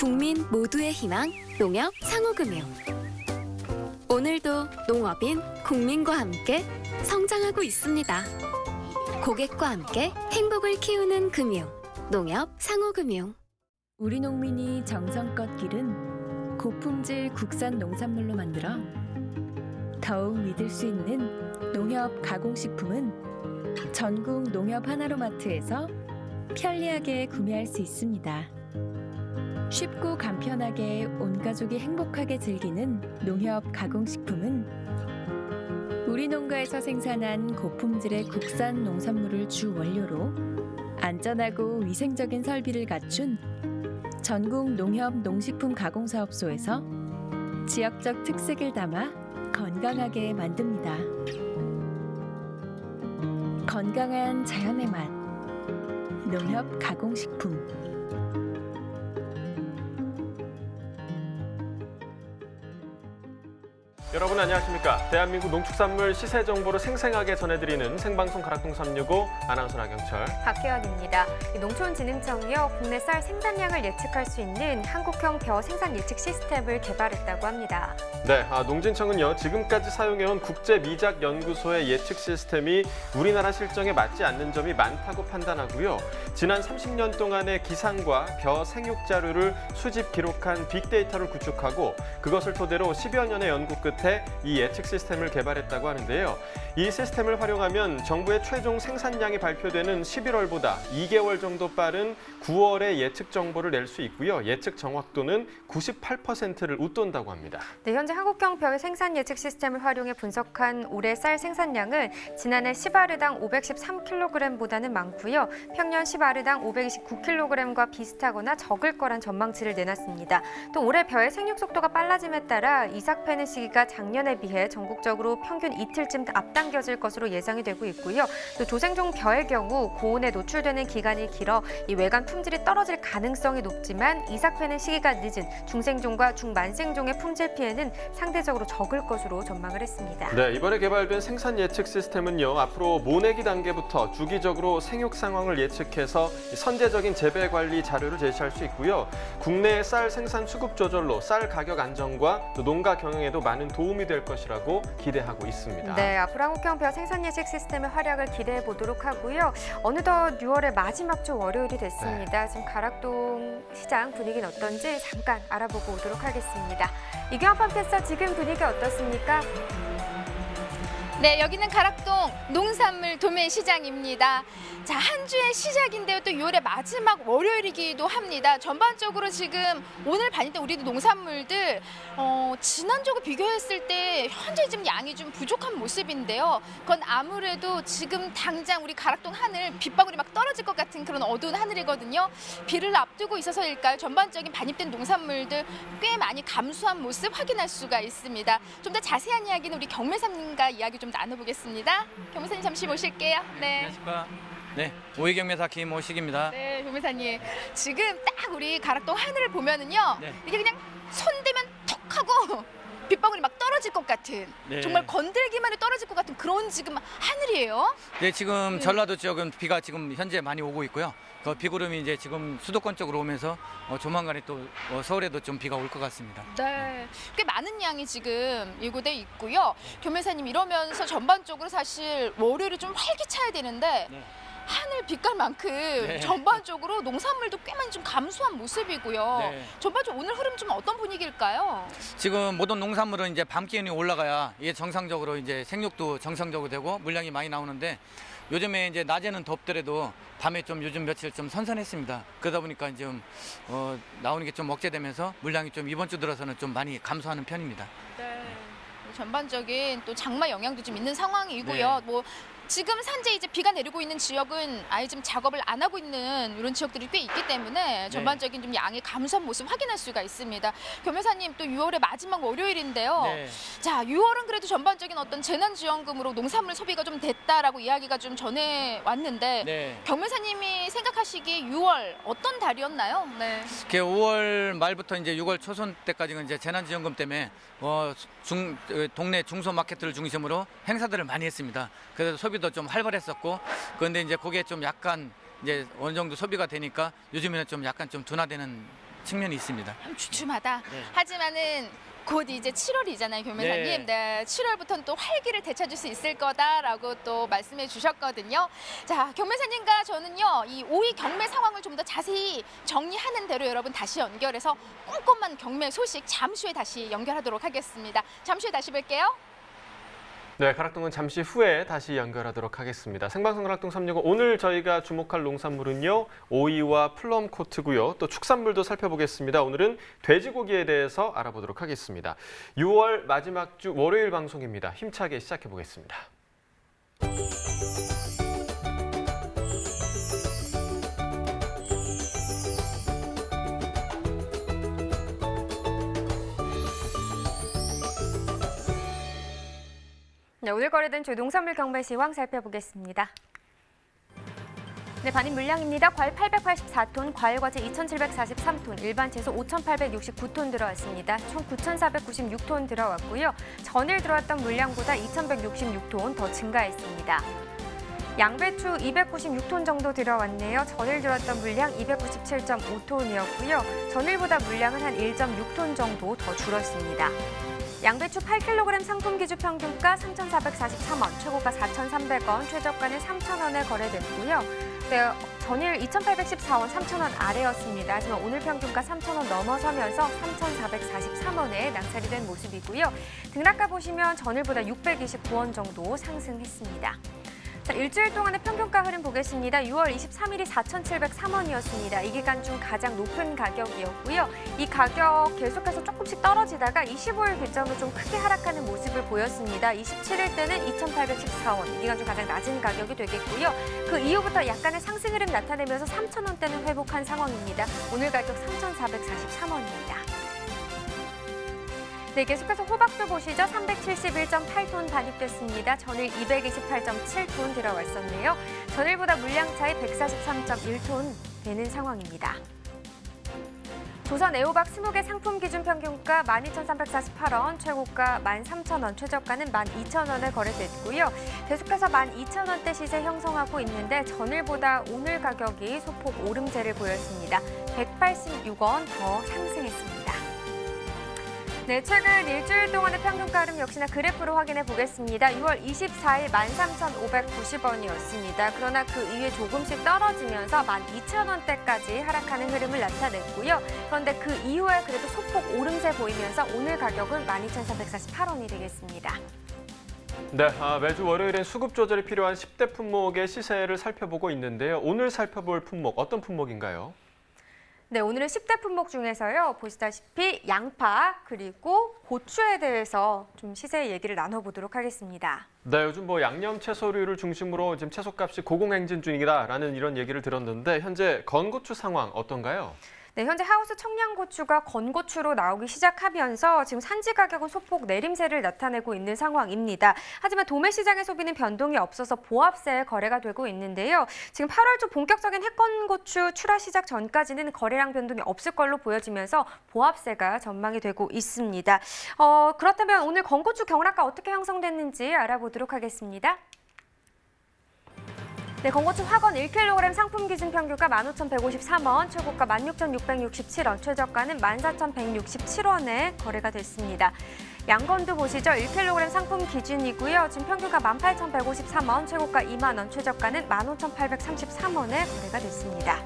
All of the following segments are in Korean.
국민 모두의 희망, 농협 상호금융. 오늘도 농업인 국민과 함께 성장하고 있습니다. 고객과 함께 행복을 키우는 금융, 농협 상호금융. 우리 농민이 정성껏 기른 고품질 국산 농산물로 만들어 더욱 믿을 수 있는 농협 가공식품은 전국 농협 하나로마트에서 편리하게 구매할 수 있습니다. 쉽고 간편하게 온 가족이 행복하게 즐기는 농협 가공식품은 우리 농가에서 생산한 고품질의 국산 농산물을 주 원료로 안전하고 위생적인 설비를 갖춘 전국 농협 농식품 가공사업소에서 지역적 특색을 담아 건강하게 만듭니다. 건강한 자연의 맛, 농협 가공식품. 여러분 안녕하십니까? 대한민국 농축산물 시세 정보를 생생하게 전해드리는 생방송 가락동 365 아나운서 나경철, 박혜원입니다. 농촌진흥청이요, 국내 쌀 생산량을 예측할 수 있는 한국형 벼 생산 예측 시스템을 개발했다고 합니다. 네, 농진청은요 지금까지 사용해온 국제미작연구소의 예측 시스템이 우리나라 실정에 맞지 않는 점이 많다고 판단하고요. 지난 30년 동안의 기상과 벼 생육 자료를 수집 기록한 빅데이터를 구축하고 그것을 토대로 10여 년의 연구 끝에 이 예측 시스템을 개발했다고 하는데요. 이 시스템을 활용하면 정부의 최종 생산량이 발표되는 11월보다 2개월 정도 빠른 9월에 예측 정보를 낼 수 있고요. 예측 정확도는 98%를 웃돈다고 합니다. 네, 현재 한국형 벼 생산 예측 시스템을 활용해 분석한 올해 쌀 생산량은 지난해 10아르당 513kg보다는 많고요. 평년 10아르당 529kg과 비슷하거나 적을 거란 전망치를 내놨습니다. 또 올해 벼의 생육 속도가 빨라짐에 따라 이삭 패는 시기가 작년에 비해 전국적으로 평균 이틀쯤 앞당겨질 것으로 예상이 되고 있고요. 또 조생종 벼의 경우 고온에 노출되는 기간이 길어 이 외관 품질이 떨어질 가능성이 높지만 이삭 패는 시기가 늦은 중생종과 중만생종의 품질 피해는 상대적으로 적을 것으로 전망을 했습니다. 네, 이번에 개발된 생산 예측 시스템은요. 앞으로 모내기 단계부터 주기적으로 생육 상황을 예측해서 선제적인 재배 관리 자료를 제시할 수 있고요. 국내 쌀 생산 수급 조절로 쌀 가격 안정과 또 농가 경영에도 많은 도움이 될 것이라고 기대하고 있습니다. 네, 앞으로 한국형 벼 생산 예측 시스템의 활약을 기대해 보도록 하고요. 어느덧 6월의 마지막 주 월요일이 됐습니다. 지금 가락동 시장 분위기는 어떤지 잠깐 알아보고 오도록 하겠습니다. 이경환 팜캐스터, 지금 분위기 어떻습니까? 네, 여기는 가락동 농산물 도매 시장입니다. 자, 한 주의 시작인데요. 또 6월의 마지막 월요일이기도 합니다. 전반적으로 지금 오늘 반입된 우리 농산물들 지난주와 비교했을 때 현재 지금 양이 좀 부족한 모습인데요. 그건 아무래도 지금 당장 우리 가락동 하늘 빗방울이 막 떨어질 것 같은 그런 어두운 하늘이거든요. 비를 앞두고 있어서일까요? 전반적인 반입된 농산물들 꽤 많이 감소한 모습 확인할 수가 있습니다. 좀 더 자세한 이야기는 우리 경매사님과 이야기 좀 나눠보겠습니다. 경매사님 잠시 모실게요. 네. 안녕하십니까. 네, 오이경매사 김오식입니다. 네, 경매사님. 지금 딱 우리 가락동 하늘을 보면은요. 네. 이게 그냥 손대면 턱 하고 빗방울이 막 떨어질 것 같은, 네. 정말 건들기만 해도 떨어질 것 같은 그런 지금 하늘이에요. 네, 지금 전라도 지역은 비가 지금 현재 많이 오고 있고요. 그 비구름이 이제 지금 수도권 쪽으로 오면서 조만간에 또 서울에도 좀 비가 올 것 같습니다. 네, 꽤 많은 양이 지금 예고돼 있고요. 경매사님, 이러면서 전반적으로 사실 월요일이 좀 활기차야 되는데 네. 하늘 빛깔만큼 네. 전반적으로 농산물도 꽤 많이 좀 감소한 모습이고요. 네. 전반적으로 오늘 흐름 좀 어떤 분위기일까요? 지금 모든 농산물은 이제 밤 기온이 올라가야 이게 정상적으로 이제 생육도 정상적으로 되고 물량이 많이 나오는데 요즘에 이제 낮에는 덥더라도 밤에 좀 요즘 며칠 좀 선선했습니다. 그러다 보니까 지금 나오는 게 좀 억제되면서 물량이 좀 이번 주 들어서는 좀 많이 감소하는 편입니다. 네. 전반적인 또 장마 영향도 좀 있는 상황이고요. 네. 뭐 지금 산재 이제 비가 내리고 있는 지역은 아예 지금 작업을 안 하고 있는 이런 지역들이 꽤 있기 때문에 전반적인 좀 양의 감소한 모습 확인할 수가 있습니다. 경매사님, 또 6월의 마지막 월요일인데요. 네. 자, 6월은 그래도 전반적인 어떤 재난지원금으로 농산물 소비가 좀 됐다라고 이야기가 좀 전해 왔는데 네. 경매사님이 생각하시기에 6월 어떤 달이었나요? 네. 5월 말부터 이제 6월 초순 때까지는 이제 재난지원금 때문에 동네 중소마켓을 중심으로 행사들을 많이 했습니다. 그래서 소비도 좀 활발했었고, 그런데 이제 그게 좀 약간 이제 어느 정도 소비가 되니까 요즘에는 좀 약간 좀 둔화되는 측면이 있습니다. 주춤하다. 네. 하지만은 곧 이제 7월이잖아요, 교매사님. 네, 7월부터는 또 활기를 되찾을 수 있을 거다라고 또 말씀해 주셨거든요. 자, 경매사님과 저는요, 이 5위 경매 상황을 좀 더 자세히 정리하는 대로 여러분 다시 연결해서 꼼꼼한 경매 소식 잠시 후에 다시 연결하도록 하겠습니다. 잠시 후에 다시 뵐게요. 네, 가락동은 잠시 후에 다시 연결하도록 하겠습니다. 생방송 가락동 365 오늘 저희가 주목할 농산물은요. 오이와 플럼 코트고요. 또 축산물도 살펴보겠습니다. 오늘은 돼지고기에 대해서 알아보도록 하겠습니다. 6월 마지막 주 월요일 방송입니다. 힘차게 시작해 보겠습니다. 네, 오늘 거래된 주 농산물 경매 시황 살펴보겠습니다. 네, 반입 물량입니다. 과일 884톤, 과일과제 2,743톤, 일반 채소 5,869톤 들어왔습니다. 총 9,496톤 들어왔고요. 전일 들어왔던 물량보다 2,166톤 더 증가했습니다. 양배추 296톤 정도 들어왔네요. 전일 들어왔던 물량 297.5톤이었고요. 전일보다 물량은 한 1.6톤 정도 더 줄었습니다. 양배추 8kg 상품 기준 평균가 3,443원, 최고가 4,300원, 최저가는 3,000원에 거래됐고요. 네, 전일 2,814원, 3,000원 아래였습니다. 하지만 오늘 평균가 3,000원 넘어서면서 3,443원에 낙찰이 된 모습이고요. 등락가 보시면 전일보다 629원 정도 상승했습니다. 자, 일주일 동안의 평균가 흐름 보겠습니다. 6월 23일이 4,703원이었습니다. 이 기간 중 가장 높은 가격이었고요. 이 가격 계속해서 조금씩 떨어지다가 25일 기점으로 좀 크게 하락하는 모습을 보였습니다. 27일 때는 2,814원, 이 기간 중 가장 낮은 가격이 되겠고요. 그 이후부터 약간의 상승 흐름 나타내면서 3,000원대는 회복한 상황입니다. 오늘 가격 3,443원입니다. 네, 계속해서 호박도 보시죠. 371.8톤 반입됐습니다. 전일 228.7톤 들어왔었네요. 전일보다 물량 차이 143.1톤 되는 상황입니다. 조선 애호박 20개 상품 기준 평균가 12,348원, 최고가 13,000원, 최저가는 12,000원에 거래됐고요. 계속해서 12,000원대 시세 형성하고 있는데 전일보다 오늘 가격이 소폭 오름세를 보였습니다. 186원 더 상승했습니다. 네, 최근 일주일 동안의 평균가 흐름 역시나 그래프로 확인해 보겠습니다. 6월 24일 13,590원이었습니다. 그러나 그 이후에 조금씩 떨어지면서 12,000원대까지 하락하는 흐름을 나타냈고요. 그런데 그 이후에 그래도 소폭 오름세 보이면서 오늘 가격은 12,348원이 되겠습니다. 네, 매주 월요일엔 수급 조절이 필요한 10대 품목의 시세를 살펴보고 있는데요. 오늘 살펴볼 품목 어떤 품목인가요? 네, 오늘은 10대 품목 중에서요. 보시다시피 양파 그리고 고추에 대해서 좀 시세 얘기를 나눠보도록 하겠습니다. 네, 요즘 양념 채소류를 중심으로 지금 채소값이 고공행진 중이다라는 이런 얘기를 들었는데 현재 건고추 상황 어떤가요? 네, 현재 하우스 청양고추가 건고추로 나오기 시작하면서 지금 산지 가격은 소폭 내림세를 나타내고 있는 상황입니다. 하지만 도매 시장의 소비는 변동이 없어서 보합세에 거래가 되고 있는데요. 지금 8월 초 본격적인 핵건고추 출하 시작 전까지는 거래량 변동이 없을 걸로 보여지면서 보합세가 전망이 되고 있습니다. 그렇다면 오늘 건고추 경락가 어떻게 형성됐는지 알아보도록 하겠습니다. 네, 건고추 화건 1kg 상품 기준 평균가 15,153원, 최고가 16,667원, 최저가는 14,167원에 거래가 됐습니다. 양건도 보시죠. 1kg 상품 기준이고요. 지금 평균가 18,153원, 최고가 2만 원, 최저가는 15,833원에 거래가 됐습니다.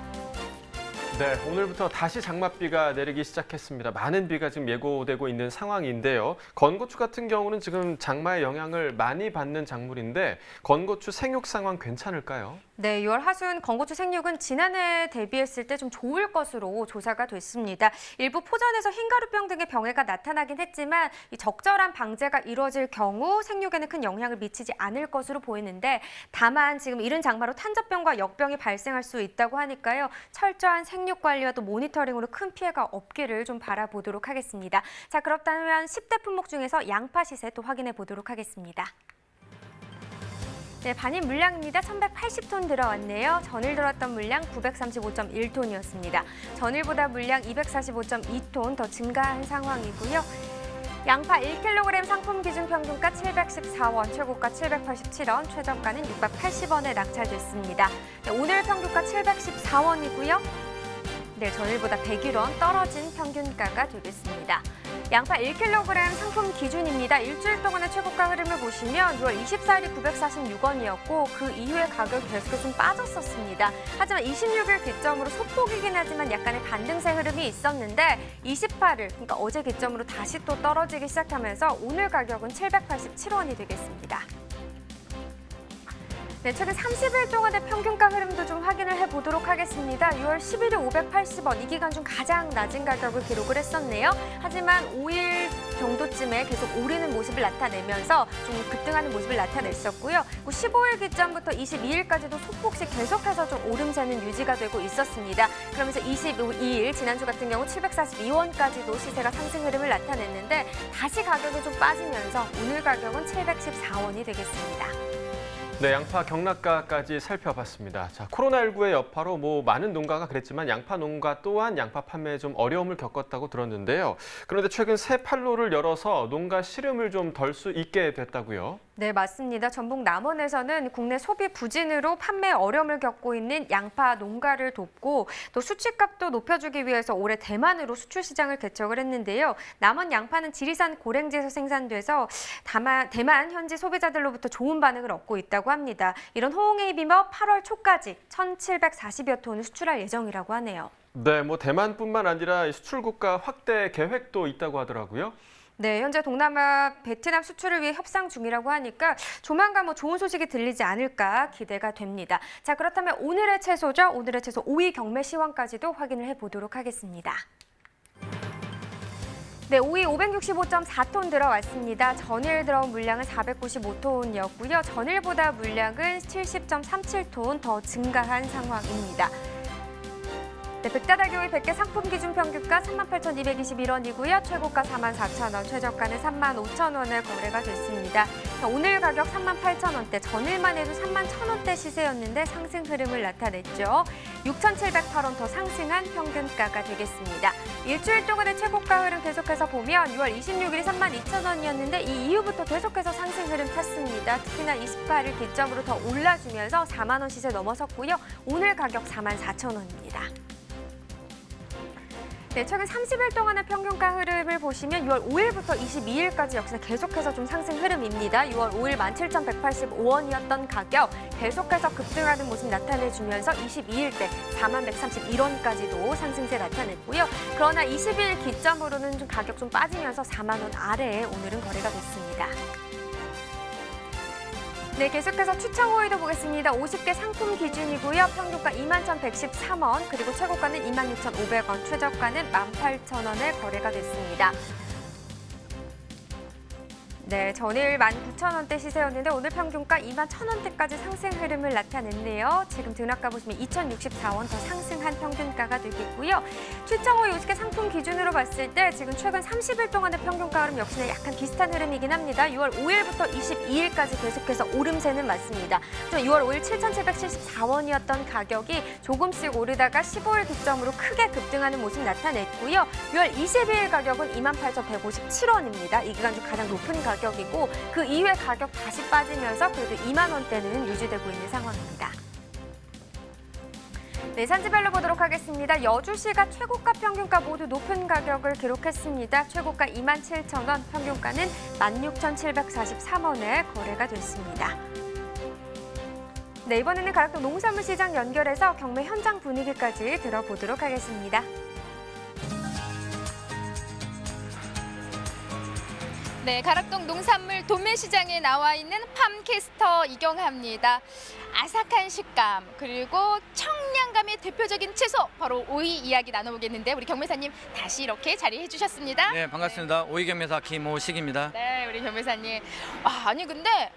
네, 오늘부터 다시 장맛비가 내리기 시작했습니다. 많은 비가 지금 예고되고 있는 상황인데요. 건고추 같은 경우는 지금 장마의 영향을 많이 받는 작물인데 건고추 생육 상황 괜찮을까요? 네, 6월 하순 건고추 생육은 지난해 대비했을 때 좀 좋을 것으로 조사가 됐습니다. 일부 포전에서 흰가루병 등의 병해가 나타나긴 했지만 이 적절한 방제가 이루어질 경우 생육에는 큰 영향을 미치지 않을 것으로 보이는데 다만 지금 이른 장마로 탄저병과 역병이 발생할 수 있다고 하니까요. 철저한 생육 관리와 또 모니터링으로 큰 피해가 없기를 좀 바라보도록 하겠습니다. 자, 그렇다면 10대 품목 중에서 양파 시세 또 확인해 보도록 하겠습니다. 네, 반입 물량입니다. 1,180톤 들어왔네요. 전일 들어왔던 물량 935.1톤이었습니다. 전일보다 물량 245.2톤 더 증가한 상황이고요. 양파 1kg 상품 기준 평균가 714원, 최고가 787원, 최저가는 680원에 낙찰됐습니다. 네, 오늘 평균가 714원이고요. 네, 전일보다 101원 떨어진 평균가가 되겠습니다. 양파 1kg 상품 기준입니다. 일주일 동안의 최고가 흐름을 보시면 6월 24일이 946원이었고 그 이후에 가격이 계속 좀 빠졌었습니다. 하지만 26일 기점으로 소폭이긴 하지만 약간의 반등세 흐름이 있었는데 28일, 그러니까 어제 기점으로 다시 또 떨어지기 시작하면서 오늘 가격은 787원이 되겠습니다. 네, 최근 30일 동안의 평균가 흐름도 좀 확인을 해보도록 하겠습니다. 6월 10일이 580원, 이 기간 중 가장 낮은 가격을 기록을 했었네요. 하지만 5일 정도쯤에 계속 오르는 모습을 나타내면서 좀 급등하는 모습을 나타냈었고요. 15일 기점부터 22일까지도 소폭씩 계속해서 좀 오름세는 유지가 되고 있었습니다. 그러면서 22일, 지난주 같은 경우 742원까지도 시세가 상승 흐름을 나타냈는데 다시 가격이 좀 빠지면서 오늘 가격은 714원이 되겠습니다. 네, 양파 경락가까지 살펴봤습니다. 자, 코로나19의 여파로 많은 농가가 그랬지만 양파 농가 또한 양파 판매에 좀 어려움을 겪었다고 들었는데요. 그런데 최근 새 판로를 열어서 농가 시름을 좀 덜 수 있게 됐다고요. 네, 맞습니다. 전북 남원에서는 국내 소비 부진으로 판매 어려움을 겪고 있는 양파 농가를 돕고 또 수치값도 높여주기 위해서 올해 대만으로 수출 시장을 개척을 했는데요. 남원 양파는 지리산 고랭지에서 생산돼서 대만 현지 소비자들로부터 좋은 반응을 얻고 있다고 합니다. 이런 호응에 힘입어 8월 초까지 1,740여 톤을 수출할 예정이라고 하네요. 네, 대만뿐만 아니라 수출국가 확대 계획도 있다고 하더라고요. 네, 현재 동남아, 베트남 수출을 위해 협상 중이라고 하니까 조만간 좋은 소식이 들리지 않을까 기대가 됩니다. 자, 그렇다면 오늘의 채소죠. 오늘의 채소 오이 경매 시황까지도 확인을 해보도록 하겠습니다. 네, 오이 565.4톤 들어왔습니다. 전일 들어온 물량은 495톤이었고요. 전일보다 물량은 70.37톤 더 증가한 상황입니다. 네, 백다달기 100개 상품 기준 평균가 38,221원이고요. 최고가 44,000원, 최저가는 35,000원에 거래가 됐습니다. 자, 오늘 가격 38,000원대, 전일만 해도 31,000원대 시세였는데 상승 흐름을 나타냈죠. 6,708원 더 상승한 평균가가 되겠습니다. 일주일 동안의 최고가 흐름 계속해서 보면 6월 26일이 32,000원이었는데 이 이후부터 계속해서 상승 흐름 탔습니다. 특히나 28일 기점으로 더 올라주면서 4만 원 시세 넘어섰고요. 오늘 가격 44,000원입니다. 네, 최근 30일 동안의 평균가 흐름을 보시면 6월 5일부터 22일까지 역시나 계속해서 좀 상승 흐름입니다. 6월 5일 17,185원이었던 가격 계속해서 급등하는 모습 나타내주면서 22일 때 41,131원까지도 상승세 나타냈고요. 그러나 22일 기점으로는 좀 가격 좀 빠지면서 4만 원 아래에 오늘은 거래가 됐습니다. 네, 계속해서 추천 오이도 보겠습니다. 50개 상품 기준이고요. 평균가 21,113원, 그리고 최고가는 26,500원, 최저가는 18,000원에 거래가 됐습니다. 네, 전일 19,000원대 시세였는데 오늘 평균가 21,000원대까지 상승 흐름을 나타냈네요. 지금 등락가 보시면 2,064원 더 상승한 평균가가 되겠고요. 출정호 50개 상품 기준으로 봤을 때 지금 최근 30일 동안의 평균가 흐름 역시나 약간 비슷한 흐름이긴 합니다. 6월 5일부터 22일까지 계속해서 오름세는 맞습니다. 6월 5일 7,774원이었던 가격이 조금씩 오르다가 15일 기점으로 크게 급등하는 모습 나타냈고요. 6월 22일 가격은 28,157원입니다. 이 기간 중 가장 높은 가격이고 그 이후에 가격 다시 빠지면서 그래도 2만 원대는 유지되고 있는 상황입니다. 네, 산지별로 보도록 하겠습니다. 여주시가 최고가 평균가 모두 높은 가격을 기록했습니다. 최고가 27,000원, 평균가는 16,743원에 거래가 됐습니다. 네, 이번에는 가락동 농산물 시장 연결해서 경매 현장 분위기까지 들어보도록 하겠습니다. 네, 가락동 농산물 도매시장에 나와 있는 팜캐스터 이경하입니다. 아삭한 식감 그리고 청량감의 대표적인 채소 바로 오이 이야기 나눠보겠는데 우리 경매사님 다시 이렇게 자리해 주셨습니다. 네, 반갑습니다. 오이 경매사 김오식입니다. 네, 우리 경매사님. 아니 근데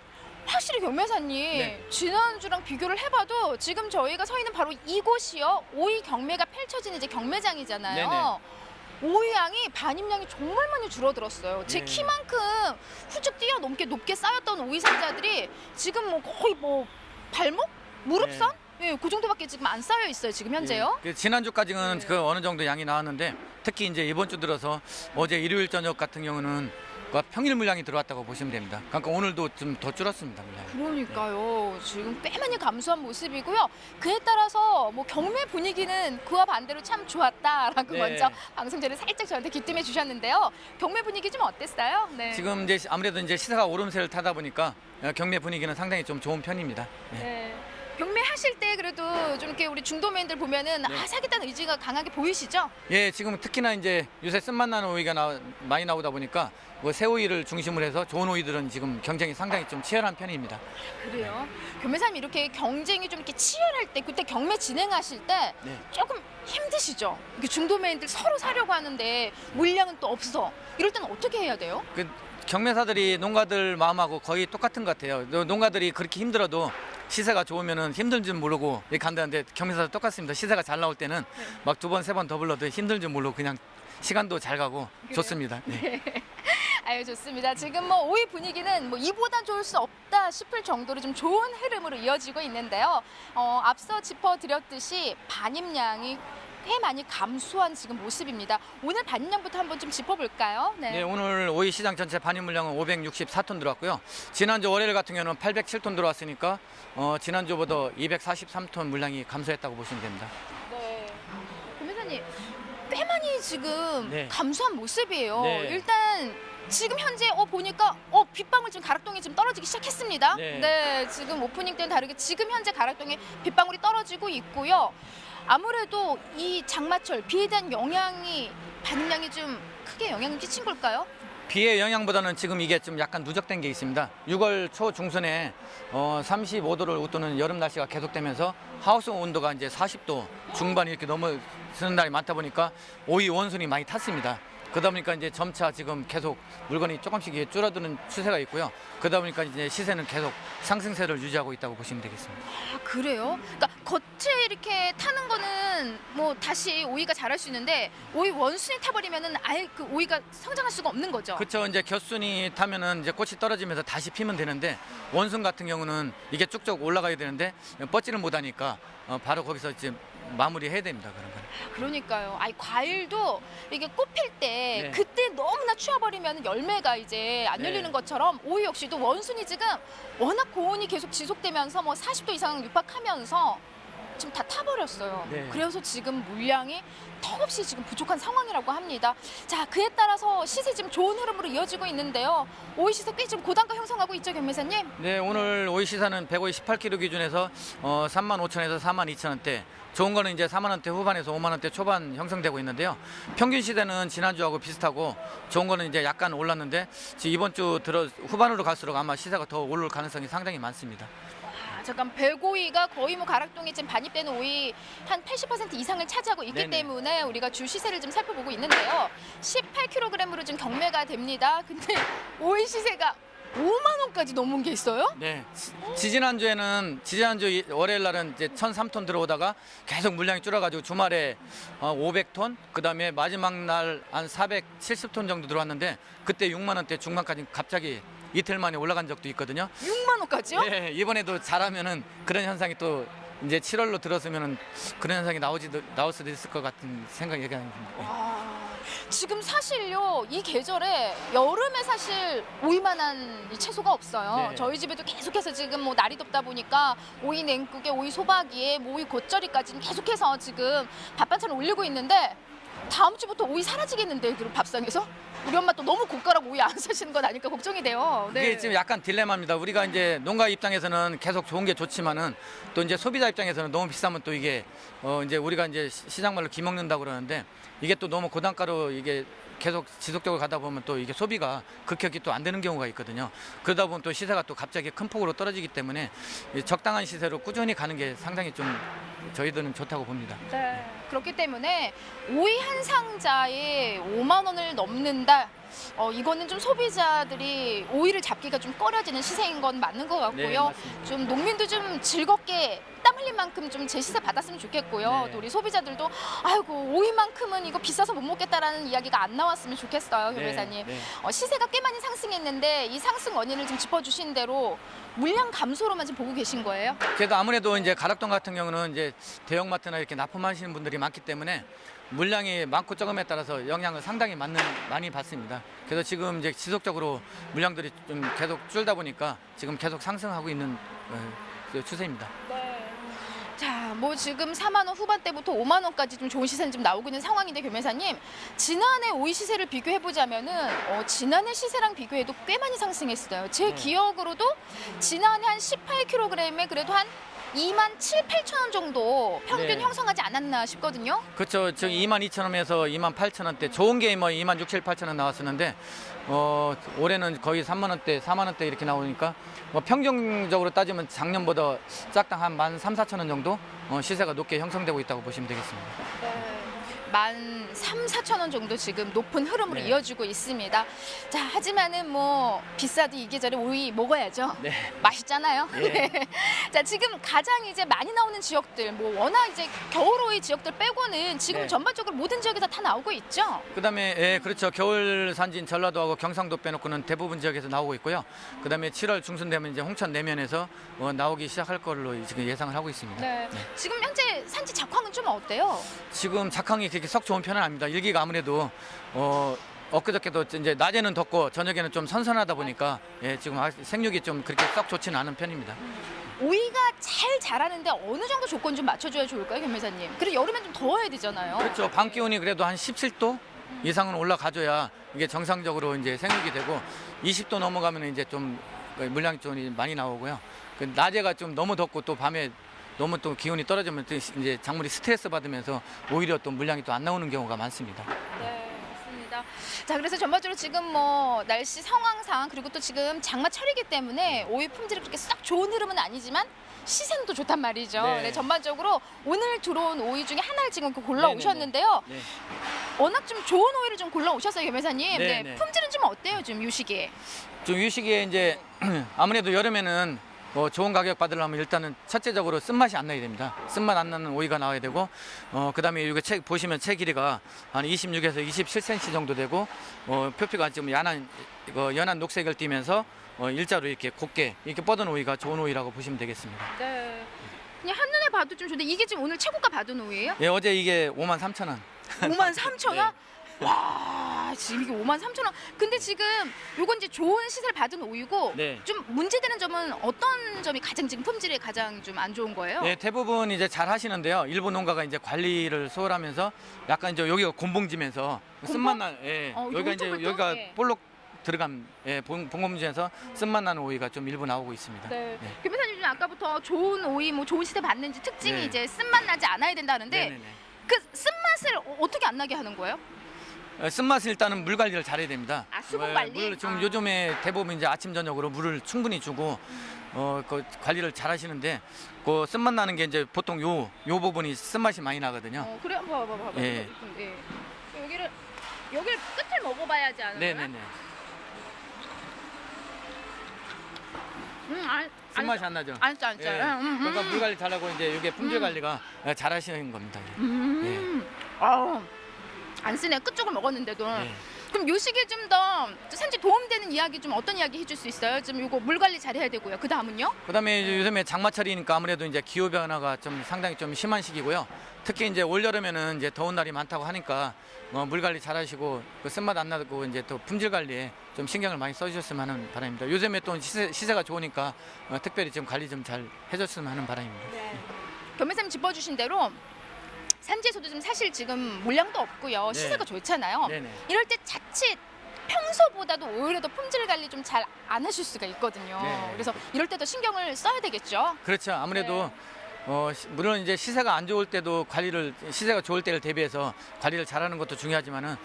확실히 경매사님 네. 지난주랑 비교를 해봐도 지금 저희가 서 있는 바로 이곳이요 오이 경매가 펼쳐지는 이제 경매장이잖아요. 네네. 오이양이 반입량이 정말 많이 줄어들었어요. 제 네. 키만큼 훌쩍 뛰어넘게 높게 쌓였던 오이 상자들이 지금 거의 발목? 무릎선? 예, 그 정도밖에 지금 안 쌓여 있어요. 지금 현재요. 그 지난주까지는 네. 그 어느 정도 양이 나왔는데 특히 이제 이번 주 들어서 어제 일요일 저녁 같은 경우는 평일 물량이 들어왔다고 보시면 됩니다. 그러니까 오늘도 좀 더 줄었습니다. 물량이. 그러니까요. 지금 꽤 많이 감소한 모습이고요. 그에 따라서 뭐 경매 분위기는 그와 반대로 참 좋았다라고 네. 먼저 방송 전에 살짝 저한테 귀띔해 주셨는데요. 경매 분위기 좀 어땠어요? 네. 지금 이제 아무래도 이제 시세가 오름세를 타다 보니까 경매 분위기는 상당히 좀 좋은 편입니다. 네. 네. 경매 하실 때 그래도 좀 이렇게 우리 중도매인들 보면은 사겠다는 의지가 강하게 보이시죠? 예, 지금 특히나 이제 요새 쓴맛 나는 오이가 많이 나오다 보니까 뭐 새오이를 중심으로 해서 좋은 오이들은 지금 경쟁이 상당히 좀 치열한 편입니다. 그래요. 경매사님 이렇게 경쟁이 좀 이렇게 치열할 때 그때 경매 진행하실 때 네. 조금 힘드시죠? 이렇게 중도매인들 서로 사려고 하는데 물량은 또 없어. 이럴 때는 어떻게 해야 돼요? 그 경매사들이 농가들 마음하고 거의 똑같은 것 같아요. 농가들이 그렇게 힘들어도 시세가 좋으면은 힘든 줄 모르고 이렇게 간다는데 경매사도 똑같습니다. 시세가 잘 나올 때는 막 2번, 3번 더 불러도 힘든 줄 모르고 그냥 시간도 잘 가고 좋습니다. 네. 아유 좋습니다. 지금 뭐 오이 분위기는 뭐 이보다 좋을 수 없다 싶을 정도로 좀 좋은 흐름으로 이어지고 있는데요. 앞서 짚어드렸듯이 반입량이 꽤 많이 감소한 지금 모습입니다. 오늘 반입량부터 한번 좀 짚어볼까요? 네, 오늘 오이 시장 전체 반입 물량은 564톤 들어왔고요. 지난주 월요일 같은 경우는 807톤 들어왔으니까 지난주보다 243톤 물량이 감소했다고 보시면 됩니다. 네. 고민사님 꽤 많이 지금 네. 감소한 모습이에요. 네. 일단 지금 현재 보니까 빗방울 지금 가락동에 지금 떨어지기 시작했습니다. 네. 지금 오프닝 때는 다르게 지금 현재 가락동에 빗방울이 떨어지고 있고요. 아무래도 이 장마철 비에 대한 영향이 반입량이 좀 크게 영향을 끼친 걸까요? 비의 영향보다는 지금 이게 좀 약간 누적된 게 있습니다. 6월 초 중순에 35도를 웃도는 여름 날씨가 계속되면서 하우스 온도가 이제 40도 중반 이렇게 넘어서는 날이 많다 보니까 오이 원순이 많이 탔습니다. 그러다 보니까 이제 점차 지금 계속 물건이 조금씩 줄어드는 추세가 있고요. 그러다 보니까 이제 시세는 계속 상승세를 유지하고 있다고 보시면 되겠습니다. 아, 그래요? 그러니까 겉에 이렇게 타는 거는 뭐 다시 오이가 자랄 수 있는데 오이 원순이 타버리면은 아예 그 오이가 성장할 수가 없는 거죠. 그렇죠. 이제 곁순이 타면은 이제 꽃이 떨어지면서 다시 피면 되는데 원순 같은 경우는 이게 쭉쭉 올라가야 되는데 뻗지를 못하니까 바로 거기서 이제 마무리해야 됩니다. 그런 거. 그러니까요. 과일도 이게 꽃필 때 네. 그때 너무나 추워버리면 열매가 이제 안 네. 열리는 것처럼 오이 역시도 원순이 지금 워낙 고온이 계속 지속되면서 뭐 40도 이상 육박하면서 지금 다 타버렸어요. 네. 그래서 지금 물량이 턱없이 지금 부족한 상황이라고 합니다. 자, 그에 따라서 시세 지금 좋은 흐름으로 이어지고 있는데요. 오이 시세 꽤 지금 고단가 형성하고 있죠, 변매사님? 네, 오늘 오이 시사는 100오이 18kg 기준에서 35,000원에서 42,000원대. 좋은 거는 이제 4만 원대 후반에서 5만 원대 초반 형성되고 있는데요. 평균 시세는 지난주하고 비슷하고 좋은 거는 이제 약간 올랐는데 이번 주 들어 후반으로 갈수록 아마 시세가 더 오를 가능성이 상당히 많습니다. 잠깐 105위가 거의 뭐 가락동에 지금 반입되는 오이 한 80% 이상을 차지하고 있기 네네. 때문에 우리가 주 시세를 좀 살펴보고 있는데요. 18kg으로 지금 경매가 됩니다. 근데 오이 시세가 5만 원까지 넘은 게 있어요? 네. 지난주 월요일 날은 이제 1,003톤 들어오다가 계속 물량이 줄어가지고 주말에 500톤, 그다음에 마지막 날 한 470톤 정도 들어왔는데 그때 6만 원대 중반까지 갑자기 이틀 만에 올라간 적도 있거든요. 6만 원까지요? 네, 이번에도 잘하면은 그런 현상이 또 이제 7월로 들어서면은 그런 현상이 나올 수도 있을 것 같은 생각이 듭니다. 지금 사실요 이 계절에 여름에 사실 오이만한 이 채소가 없어요. 네. 저희 집에도 계속해서 지금 뭐 날이 덥다 보니까 오이 냉국에 오이 소박이에 뭐 오이 겉절이까지 계속해서 지금 밥 반찬을 올리고 있는데 다음 주부터 오이 사라지겠는데 그 밥상에서 우리 엄마 또 너무 고가라고 오이 안 사시는 건 아닐까 걱정이 돼요. 네. 이게 지금 약간 딜레마입니다. 우리가 이제 농가 입장에서는 계속 좋은 게 좋지만은 또 이제 소비자 입장에서는 너무 비싸면 또 이게 이제 우리가 이제 시장 말로 기먹는다고 그러는데 이게 또 너무 고단가로 이게 계속 지속적으로 가다 보면 또 이게 소비가 극격이 또 안 되는 경우가 있거든요. 그러다 보면 또 시세가 또 갑자기 큰 폭으로 떨어지기 때문에 적당한 시세로 꾸준히 가는 게 상당히 좀 저희들은 좋다고 봅니다. 네. 그렇기 때문에 오이 한 상자에 5만 원을 넘는다. 이거는 좀 소비자들이 오이를 잡기가 좀 꺼려지는 시세인 건 맞는 것 같고요. 네, 맞습니다. 좀 농민도 좀 즐겁게 땀 흘린 만큼 좀 제 시세 받았으면 좋겠고요. 네. 또 우리 소비자들도 아이고 오이만큼은 이거 비싸서 못 먹겠다라는 이야기가 안 나왔으면 좋겠어요, 네, 변호사님. 네. 시세가 꽤 많이 상승했는데 이 상승 원인을 좀 짚어주신 대로 물량 감소로만 지금 보고 계신 거예요? 그래도 아무래도 이제 가락동 같은 경우는 이제 대형마트나 이렇게 납품하시는 분들이 많기 때문에 물량이 많고 적음에 따라서 영향을 상당히 많이 받습니다. 그래서 지금 이제 지속적으로 물량들이 좀 계속 줄다 보니까 지금 계속 상승하고 있는 그 추세입니다. 자, 뭐 지금 4만 원 후반대부터 5만 원까지 좀 좋은 시세는 좀 나오고 있는 상황인데 교매사님, 지난해 오이 시세를 비교해 보자면은 지난해 시세랑 비교해도 꽤 많이 상승했어요. 제 기억으로도 지난해 한 18kg에 그래도 한 2만 7, 8천 원 정도 평균 네. 형성하지 않았나 싶거든요. 그렇죠. 지금 22,000원에서 28,000원대, 좋은 게 뭐 26,000, 7, 8,000원 나왔었는데 올해는 거의 3만 원대, 4만 원대 이렇게 나오니까 뭐 평균적으로 따지면 작년보다 짝당 한 13,000, 4,000원 정도 시세가 높게 형성되고 있다고 보시면 되겠습니다. 13,000, 4,000원 정도 지금 높은 흐름으로 네. 이어지고 있습니다. 자, 하지만은 뭐 비싸도 이 계절에 오이 먹어야죠. 네. 맛있잖아요. 예. 네. 자, 지금 가장 이제 많이 나오는 지역들, 뭐 워낙 이제 겨울 오이 지역들 빼고는 지금 네. 전반적으로 모든 지역에서 다 나오고 있죠. 그다음에 예, 그렇죠. 겨울 산지인 전라도하고 경상도 빼놓고는 대부분 지역에서 나오고 있고요. 그다음에 7월 중순 되면 이제 홍천 내면에서 나오기 시작할 걸로 지금 예상을 하고 있습니다. 네. 지금 현재 산지 작황은 좀 어때요? 지금 작황이 그렇게 썩 좋은 편은 아닙니다. 일기가 아무래도 엊그저께도 이제 낮에는 덥고 저녁에는 좀 선선하다 보니까 예, 지금 생육이 좀 그렇게 썩 좋지는 않은 편입니다. 오이가 잘 자라는데 어느 정도 조건 좀 맞춰줘야 좋을까요, 겸회사님? 그리고 여름엔 좀 더워야 되잖아요. 그렇죠. 밤 기온이 그래도 한 17도 이상은 올라가줘야 이게 정상적으로 이제 생육이 되고 20도 넘어가면 이제 좀 물량이 좀 많이 나오고요. 그 낮에가 좀 너무 덥고 또 밤에 너무 또 기온이 떨어지면 또 이제 작물이 스트레스 받으면서 오히려 또 물량이 또 안 나오는 경우가 많습니다. 네, 맞습니다. 자, 그래서 전반적으로 지금 뭐 날씨 상황상 그리고 또 지금 장마 철이기 때문에 오이 품질이 그렇게 싹 좋은 흐름은 아니지만 시세는 또 좋단 말이죠. 네. 네, 전반적으로 오늘 들어온 오이 중에 하나를 지금 골라 오셨는데요. 네. 워낙 좀 좋은 오이를 좀 골라 오셨어요, 겸회사님. 네, 네, 네. 품질은 좀 어때요, 지금 요 시기에? 좀 이 시기에 이제 아무래도 여름에는 좋은 가격 받으려면 일단은 첫째적으로 쓴맛이 안 나야 됩니다. 쓴맛 안 나는 오이가 나와야 되고 그다음에 이거 보시면 채 길이가 한 26에서 27cm 정도 되고 표피가 지금 연한 녹색을 띠면서 일자로 이렇게 곱게 이렇게 뻗은 오이가 좋은 오이라고 보시면 되겠습니다. 네. 그냥 한눈에 봐도 좀 좋은데 이게 지금 오늘 최고가 받은 오이예요? 예, 어제 이게 53,000원. 53,000원? 와, 지금 이게 53,000원. 근데 지금 요건 이제 좋은 시세를 받은 오이고 네. 좀 문제되는 점은 어떤 점이 가장 지금 품질이 가장 좀 안 좋은 거예요? 네, 대부분 이제 잘 하시는데요. 일부 농가가 이제 관리를 소홀하면서 약간 이제 여기가 곤봉지면서 쓴맛 나, 예. 여기가 이제 요쪽부터? 여기가 예. 볼록 들어간 봉검지에서 쓴맛 나는 오이가 좀 일부 나오고 있습니다. 네. 네. 교배사님 아까부터 좋은 오이 뭐 좋은 시세 받는지 특징이 네. 이제 쓴맛 나지 않아야 된다는데 네네네. 그 쓴맛을 어떻게 안 나게 하는 거예요? 쓴맛은 일단은 물 관리를 잘해야 됩니다. 아, 수분 관리? 물 지금 아. 요즘에 대부분 이제 아침 저녁으로 물을 충분히 주고 그 관리를 잘 하시는데 그 쓴맛 나는 게 이제 보통 요 부분이 쓴맛이 많이 나거든요. 그래 한번 봐봐. 예. 예. 여기를 끝을 먹어봐야지 않아요? 네네네. 쓴맛이 안 나죠. 안 짜. 예. 그러니까 물 관리 잘하고 이제 이게 품질 관리가 잘 하시는 겁니다. 아우, 안 쓰네. 끝쪽을 먹었는데도. 예. 그럼 요 시기에 좀 더 산지 도움되는 이야기 좀 어떤 이야기 해줄 수 있어요? 좀 요거 물 관리 잘해야 되고요. 그 다음은요? 그다음에 이제 요즘에 장마철이니까 아무래도 이제 기후 변화가 좀 상당히 좀 심한 시기고요. 특히 이제 올 여름에는 이제 더운 날이 많다고 하니까 물 관리 잘하시고 그 쓴맛 안 나고 이제 또 품질 관리에 좀 신경을 많이 써주셨으면 하는 바람입니다. 요즘에 또 시세가 좋으니까 특별히 좀 관리 좀 잘 해줬으면 하는 바람입니다. 겸회사님 짚어주신 대로 산지에서도 좀 사실 지금 물량도 없고요. 네. 시세가 좋잖아요. 네네. 이럴 때 자칫 평소보다도 오히려 더 품질 관리 좀 잘 안 하실 수가 있거든요. 네. 그래서 이럴 때도 신경을 써야 되겠죠. 그렇죠. 아무래도 물론 이제 시세가 안 좋을 때도 시세가 좋을 때를 대비해서 관리를 잘하는 것도 중요하지만은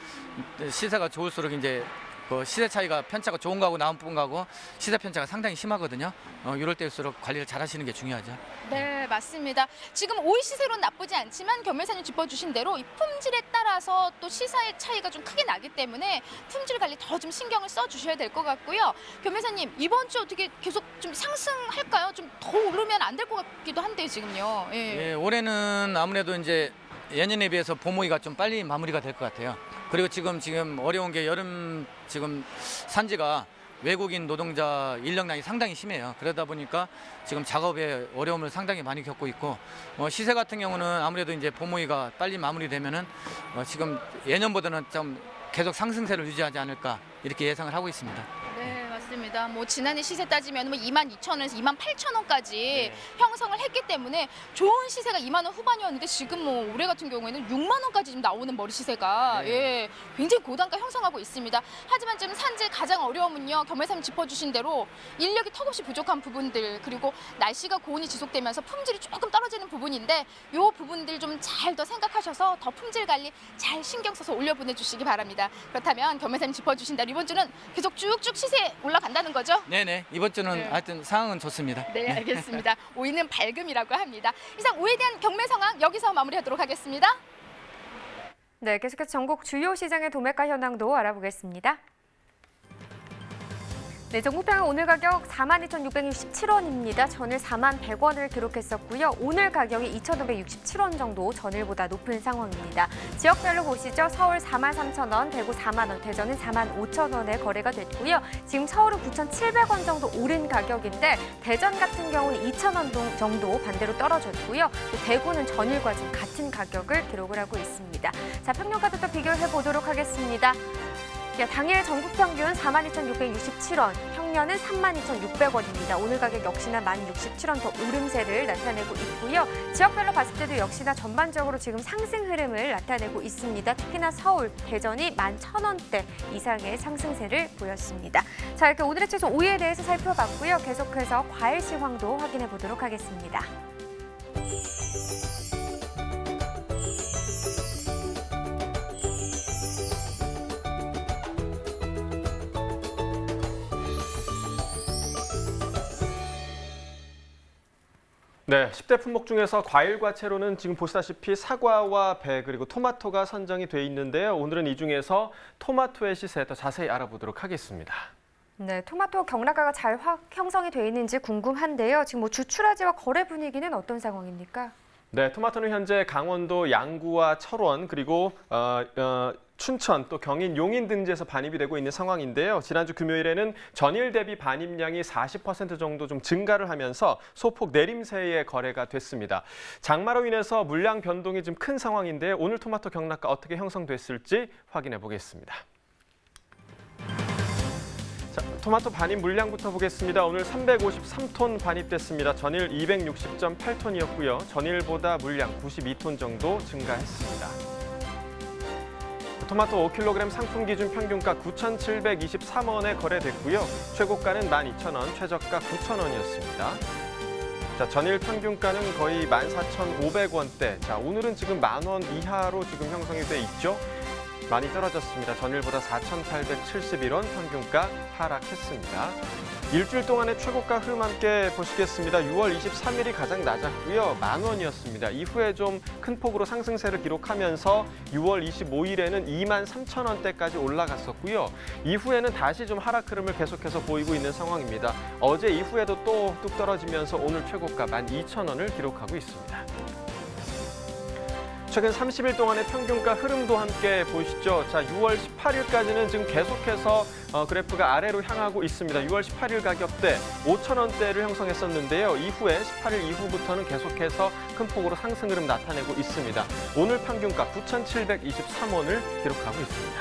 시세가 좋을수록 이제 그 시세 차이가 편차가 좋은 거하고 나쁜 거하고 시세 편차가 상당히 심하거든요. 이럴 때일수록 관리를 잘하시는 게 중요하죠. 네, 맞습니다. 지금 오이 시세로는 나쁘지 않지만 겸회사님 짚어주신 대로 이 품질에 따라서 또 시세의 차이가 좀 크게 나기 때문에 품질 관리 더 좀 신경을 써주셔야 될 것 같고요. 겸회사님 이번 주 어떻게 계속 좀 상승할까요? 좀 더 오르면 안 될 것 같기도 한데 지금요. 예. 예, 올해는 아무래도 이제 예년에 비해서 봄오이가 좀 빨리 마무리가 될 것 같아요. 그리고 지금 어려운 게 여름 지금 산지가 외국인 노동자 인력난이 상당히 심해요. 그러다 보니까 지금 작업에 어려움을 상당히 많이 겪고 있고 시세 같은 경우는 아무래도 이제 봄모이가 빨리 마무리되면은 지금 예년보다는 좀 계속 상승세를 유지하지 않을까 이렇게 예상을 하고 있습니다. 네, 맞습니다. 뭐 지난해 시세 따지면 뭐 22,000원에서 28,000원까지 형성을 했기 때문에 좋은 시세가 2만 원 후반이었는데 지금 뭐 올해 같은 경우에는 6만 원까지 지금 나오는 머리 시세가 굉장히 고단가 형성하고 있습니다. 하지만 지금 산지 가장 어려움은요. 경매사님 짚어주신 대로 인력이 턱없이 부족한 부분들 그리고 날씨가 고온이 지속되면서 품질이 조금 떨어지는 부분인데 이 부분들 좀 잘 더 생각하셔서 더 품질 관리 잘 신경 써서 올려보내주시기 바랍니다. 그렇다면 경매사님 짚어주신 대로 이번 주는 계속 쭉쭉 시세 올라간다는 거죠? 네네. 이번 주는 하여튼 상황은 좋습니다. 네, 알겠습니다. 오이는 밝음이라고 합니다. 이상 오이에 대한 경매 상황 여기서 마무리하도록 하겠습니다. 네, 계속해서 전국 주요 시장의 도매가 현황도 알아보겠습니다. 네, 전국평은 오늘 가격 42,667원입니다. 전일 41,100원을 기록했었고요. 오늘 가격이 2,567원 정도 전일보다 높은 상황입니다. 지역별로 보시죠. 서울 43,000원, 대구 4만 원, 대전은 45,000원에 거래가 됐고요. 지금 서울은 9,700원 정도 오른 가격인데 대전 같은 경우는 2,000원 정도 반대로 떨어졌고요. 또 대구는 전일과 지금 같은 가격을 기록을 하고 있습니다. 자, 평년가도 또 비교해 보도록 하겠습니다. 당일 전국 평균 42,667원, 평년은 32,600원입니다. 오늘 가격 역시나 1067원 더 오름세를 나타내고 있고요. 지역별로 봤을 때도 역시나 전반적으로 지금 상승 흐름을 나타내고 있습니다. 특히나 서울, 대전이 11,000원대 이상의 상승세를 보였습니다. 자, 이렇게 오늘의 최소 5위에 대해서 살펴봤고요. 계속해서 과일 시황도 확인해 보도록 하겠습니다. 네, 10대 품목 중에서 과일과 채로는 지금 보시다시피 사과와 배 그리고 토마토가 선정이 돼 있는데요. 오늘은 이 중에서 토마토의 시세 더 자세히 알아보도록 하겠습니다. 네, 토마토 경락가가 잘 형성이 돼 있는지 궁금한데요. 지금 뭐 주출하지와 거래 분위기는 어떤 상황입니까? 네, 토마토는 현재 강원도 양구와 철원 그리고 춘천, 또 경인, 용인 등지에서 반입이 되고 있는 상황인데요. 지난주 금요일에는 전일 대비 반입량이 40% 정도 좀 증가를 하면서 소폭 내림세의 거래가 됐습니다. 장마로 인해서 물량 변동이 좀 큰 상황인데 오늘 토마토 경락가 어떻게 형성됐을지 확인해 보겠습니다. 자, 토마토 반입 물량부터 보겠습니다. 오늘 353톤 반입됐습니다. 전일 260.8톤이었고요. 전일보다 물량 92톤 정도 증가했습니다. 토마토 5kg 상품 기준 평균가 9,723원에 거래됐고요. 최고가는 12,000원, 최저가 9,000원이었습니다. 자, 전일 평균가는 거의 14,500원대. 자, 오늘은 지금 10,000원 이하로 지금 형성이 돼 있죠. 많이 떨어졌습니다. 전일보다 4,871원 평균가 하락했습니다. 일주일 동안의 최고가 흐름 함께 보시겠습니다. 6월 23일이 가장 낮았고요. 10,000원이었습니다. 이후에 좀 큰 폭으로 상승세를 기록하면서 6월 25일에는 23,000원대까지 올라갔었고요. 이후에는 다시 좀 하락 흐름을 계속해서 보이고 있는 상황입니다. 어제 이후에도 또 뚝 떨어지면서 오늘 최고가 12,000원을 기록하고 있습니다. 최근 30일 동안의 평균가 흐름도 함께 보시죠. 자, 6월 18일까지는 지금 계속해서 그래프가 아래로 향하고 있습니다. 6월 18일 가격대 5,000원대를 형성했었는데요. 이후에 18일 이후부터는 계속해서 큰 폭으로 상승 흐름 나타내고 있습니다. 오늘 평균가 9,723원을 기록하고 있습니다.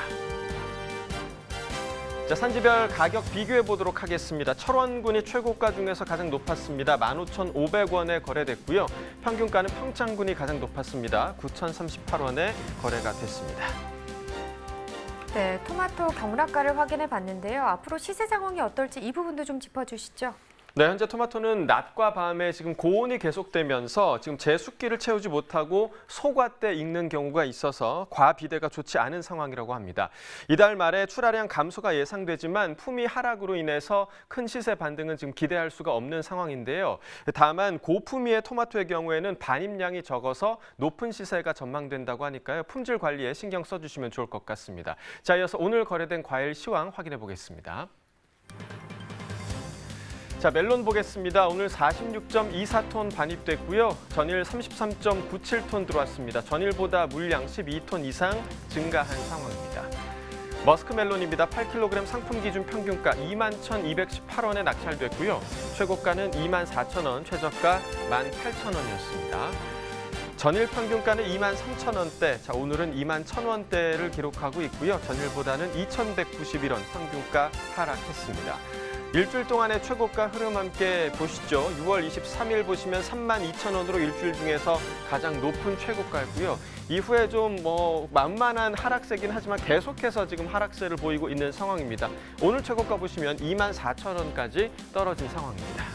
자, 산지별 가격 비교해 보도록 하겠습니다. 철원군이 최고가 중에서 가장 높았습니다. 15,500원에 거래됐고요. 평균가는 평창군이 가장 높았습니다. 9,038원에 거래가 됐습니다. 네, 토마토 경락가를 확인해 봤는데요. 앞으로 시세 상황이 어떨지 이 부분도 좀 짚어주시죠. 네, 현재 토마토는 낮과 밤에 지금 고온이 계속되면서 지금 제습기를 채우지 못하고 소과 때 익는 경우가 있어서 과비대가 좋지 않은 상황이라고 합니다. 이달 말에 출하량 감소가 예상되지만 품위 하락으로 인해서 큰 시세 반등은 지금 기대할 수가 없는 상황인데요. 다만 고품위의 토마토의 경우에는 반입량이 적어서 높은 시세가 전망된다고 하니까요. 품질 관리에 신경 써주시면 좋을 것 같습니다. 자, 이어서 오늘 거래된 과일 시황 확인해 보겠습니다. 자, 멜론 보겠습니다. 오늘 46.24톤 반입됐고요. 전일 33.97톤 들어왔습니다. 전일보다 물량 12톤 이상 증가한 상황입니다. 머스크멜론입니다. 8kg 상품 기준 평균가 21,218원에 낙찰됐고요. 최고가는 24,000원, 최저가 18,000원이었습니다. 전일 평균가는 23,000원대, 자 오늘은 21,000원대를 기록하고 있고요. 전일보다는 2,191원 평균가 하락했습니다. 일주일 동안의 최고가 흐름 함께 보시죠. 6월 23일 보시면 32,000원으로 일주일 중에서 가장 높은 최고가였고요. 이후에 좀 만만한 하락세긴 하지만 계속해서 지금 하락세를 보이고 있는 상황입니다. 오늘 최고가 보시면 24,000원까지 떨어진 상황입니다.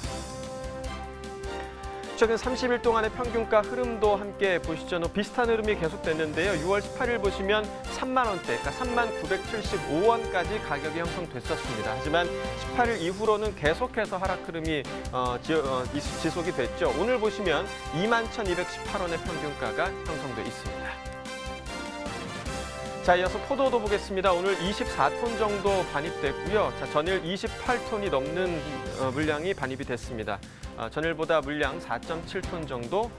최근 30일 동안의 평균가 흐름도 함께 보시죠. 비슷한 흐름이 계속됐는데요. 6월 18일 보시면 3만 원대, 그러니까 3975원까지 가격이 형성됐었습니다. 하지만 18일 이후로는 계속해서 하락 흐름이 지속이 됐죠. 오늘 보시면 21,218원의 평균가가 형성돼 있습니다. 자, 이어서 포도도 보겠습니다. 오늘 24톤 정도 반입됐고요. 자, 전일 28톤이 넘는 물량이 반입이 됐습니다. 전일보다 물량 4.7톤 정도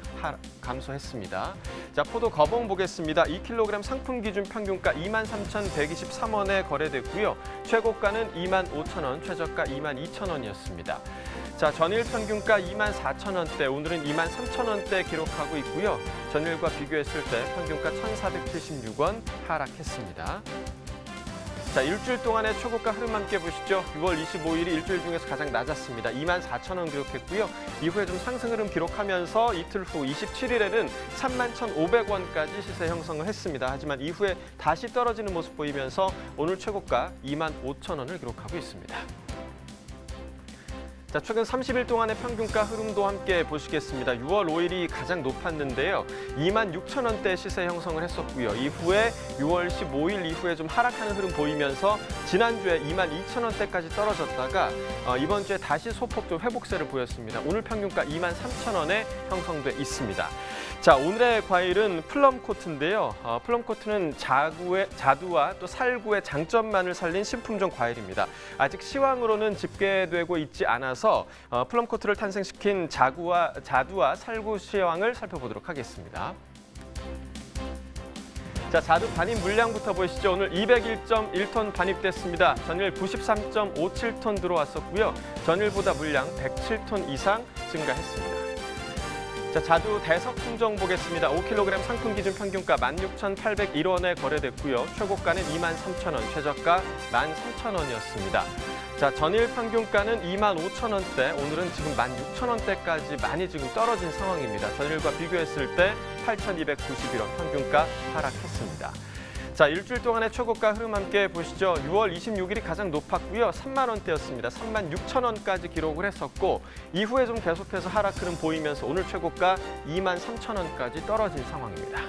감소했습니다. 자, 포도 거봉 보겠습니다. 2kg 상품 기준 평균가 23,123원에 거래됐고요. 최고가는 25,000원, 최저가 22,000원이었습니다. 자, 전일 평균가 24,000원대, 오늘은 23,000원대 기록하고 있고요. 전일과 비교했을 때 평균가 1,476원 하락했습니다. 자, 일주일 동안의 최고가 흐름 함께 보시죠. 6월 25일이 일주일 중에서 가장 낮았습니다. 24,000원 기록했고요. 이후에 좀 상승 흐름 기록하면서 이틀 후 27일에는 31,500원까지 시세 형성을 했습니다. 하지만 이후에 다시 떨어지는 모습 보이면서 오늘 최고가 25,000원을 기록하고 있습니다. 자, 최근 30일 동안의 평균가 흐름도 함께 보시겠습니다. 6월 5일이 가장 높았는데요. 26,000원대 시세 형성을 했었고요. 이후에 6월 15일 이후에 좀 하락하는 흐름 보이면서 지난주에 22,000원대까지 떨어졌다가 이번 주에 다시 소폭 좀 회복세를 보였습니다. 오늘 평균가 23,000원에 형성돼 있습니다. 자, 오늘의 과일은 플럼코트인데요. 플럼코트는 자두와 또 살구의 장점만을 살린 신품종 과일입니다. 아직 시황으로는 집계되고 있지 않아서 플럼코트를 탄생시킨 자두와 살구 시황을 살펴보도록 하겠습니다. 자, 자두 반입 물량부터 보시죠. 오늘 201.1톤 반입됐습니다. 전일 93.57톤 들어왔었고요. 전일보다 물량 107톤 이상 증가했습니다. 자, 자두 대석 품종 보겠습니다. 5kg 상품 기준 평균가 16,801원에 거래됐고요. 최고가는 23,000원, 최저가 13,000원이었습니다. 자, 전일 평균가는 25,000원대, 오늘은 지금 16,000원대까지 많이 지금 떨어진 상황입니다. 전일과 비교했을 때 8,291원 평균가 하락했습니다. 자, 일주일 동안의 최고가 흐름 함께 보시죠. 6월 26일이 가장 높았고요. 3만 원대였습니다. 36,000원까지 기록을 했었고 이후에 좀 계속해서 하락 흐름 보이면서 오늘 최고가 23,000원까지 떨어진 상황입니다.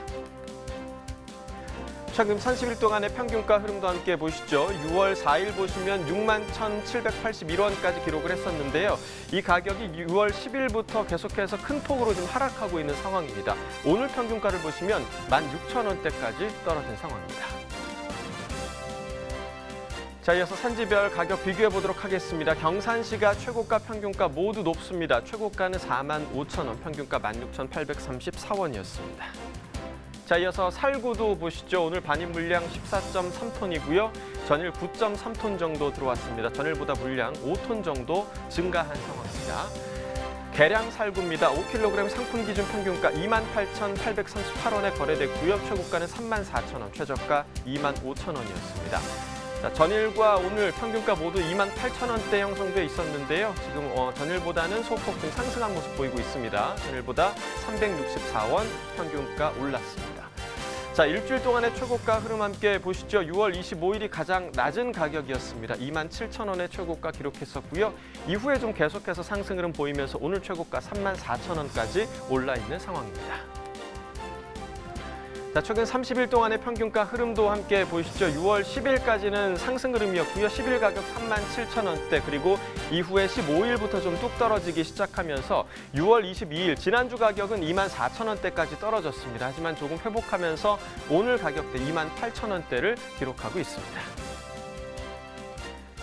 최근 30일 동안의 평균가 흐름도 함께 보시죠. 6월 4일 보시면 61,781원까지 기록을 했었는데요. 이 가격이 6월 10일부터 계속해서 큰 폭으로 좀 하락하고 있는 상황입니다. 오늘 평균가를 보시면 16,000원대까지 떨어진 상황입니다. 자, 이어서 산지별 가격 비교해 보도록 하겠습니다. 경산시가 최고가 평균가 모두 높습니다. 최고가는 45,000원, 평균가 16,834원이었습니다. 자, 이어서 살구도 보시죠. 오늘 반입 물량 14.3톤이고요. 전일 9.3톤 정도 들어왔습니다. 전일보다 물량 5톤 정도 증가한 상황입니다. 계량 살구입니다. 5kg 상품 기준 평균가 28,838원에 거래됐고요. 최고가는 34,000원, 최저가 25,000원이었습니다. 자, 전일과 오늘 평균가 모두 28,000원대 형성돼 있었는데요. 지금 전일보다는 소폭 좀 상승한 모습 보이고 있습니다. 전일보다 364원 평균가 올랐습니다. 자, 일주일 동안의 최고가 흐름 함께 보시죠. 6월 25일이 가장 낮은 가격이었습니다. 27,000원의 최고가 기록했었고요. 이후에 좀 계속해서 상승 흐름 보이면서 오늘 최고가 34,000원까지 올라 있는 상황입니다. 자, 최근 30일 동안의 평균가 흐름도 함께 보시죠. 6월 10일까지는 상승 흐름이었고요. 10일 가격 37,000원대, 그리고 이후에 15일부터 좀 뚝 떨어지기 시작하면서 6월 22일 지난주 가격은 24,000원대까지 떨어졌습니다. 하지만 조금 회복하면서 오늘 가격대 28,000원대를 기록하고 있습니다.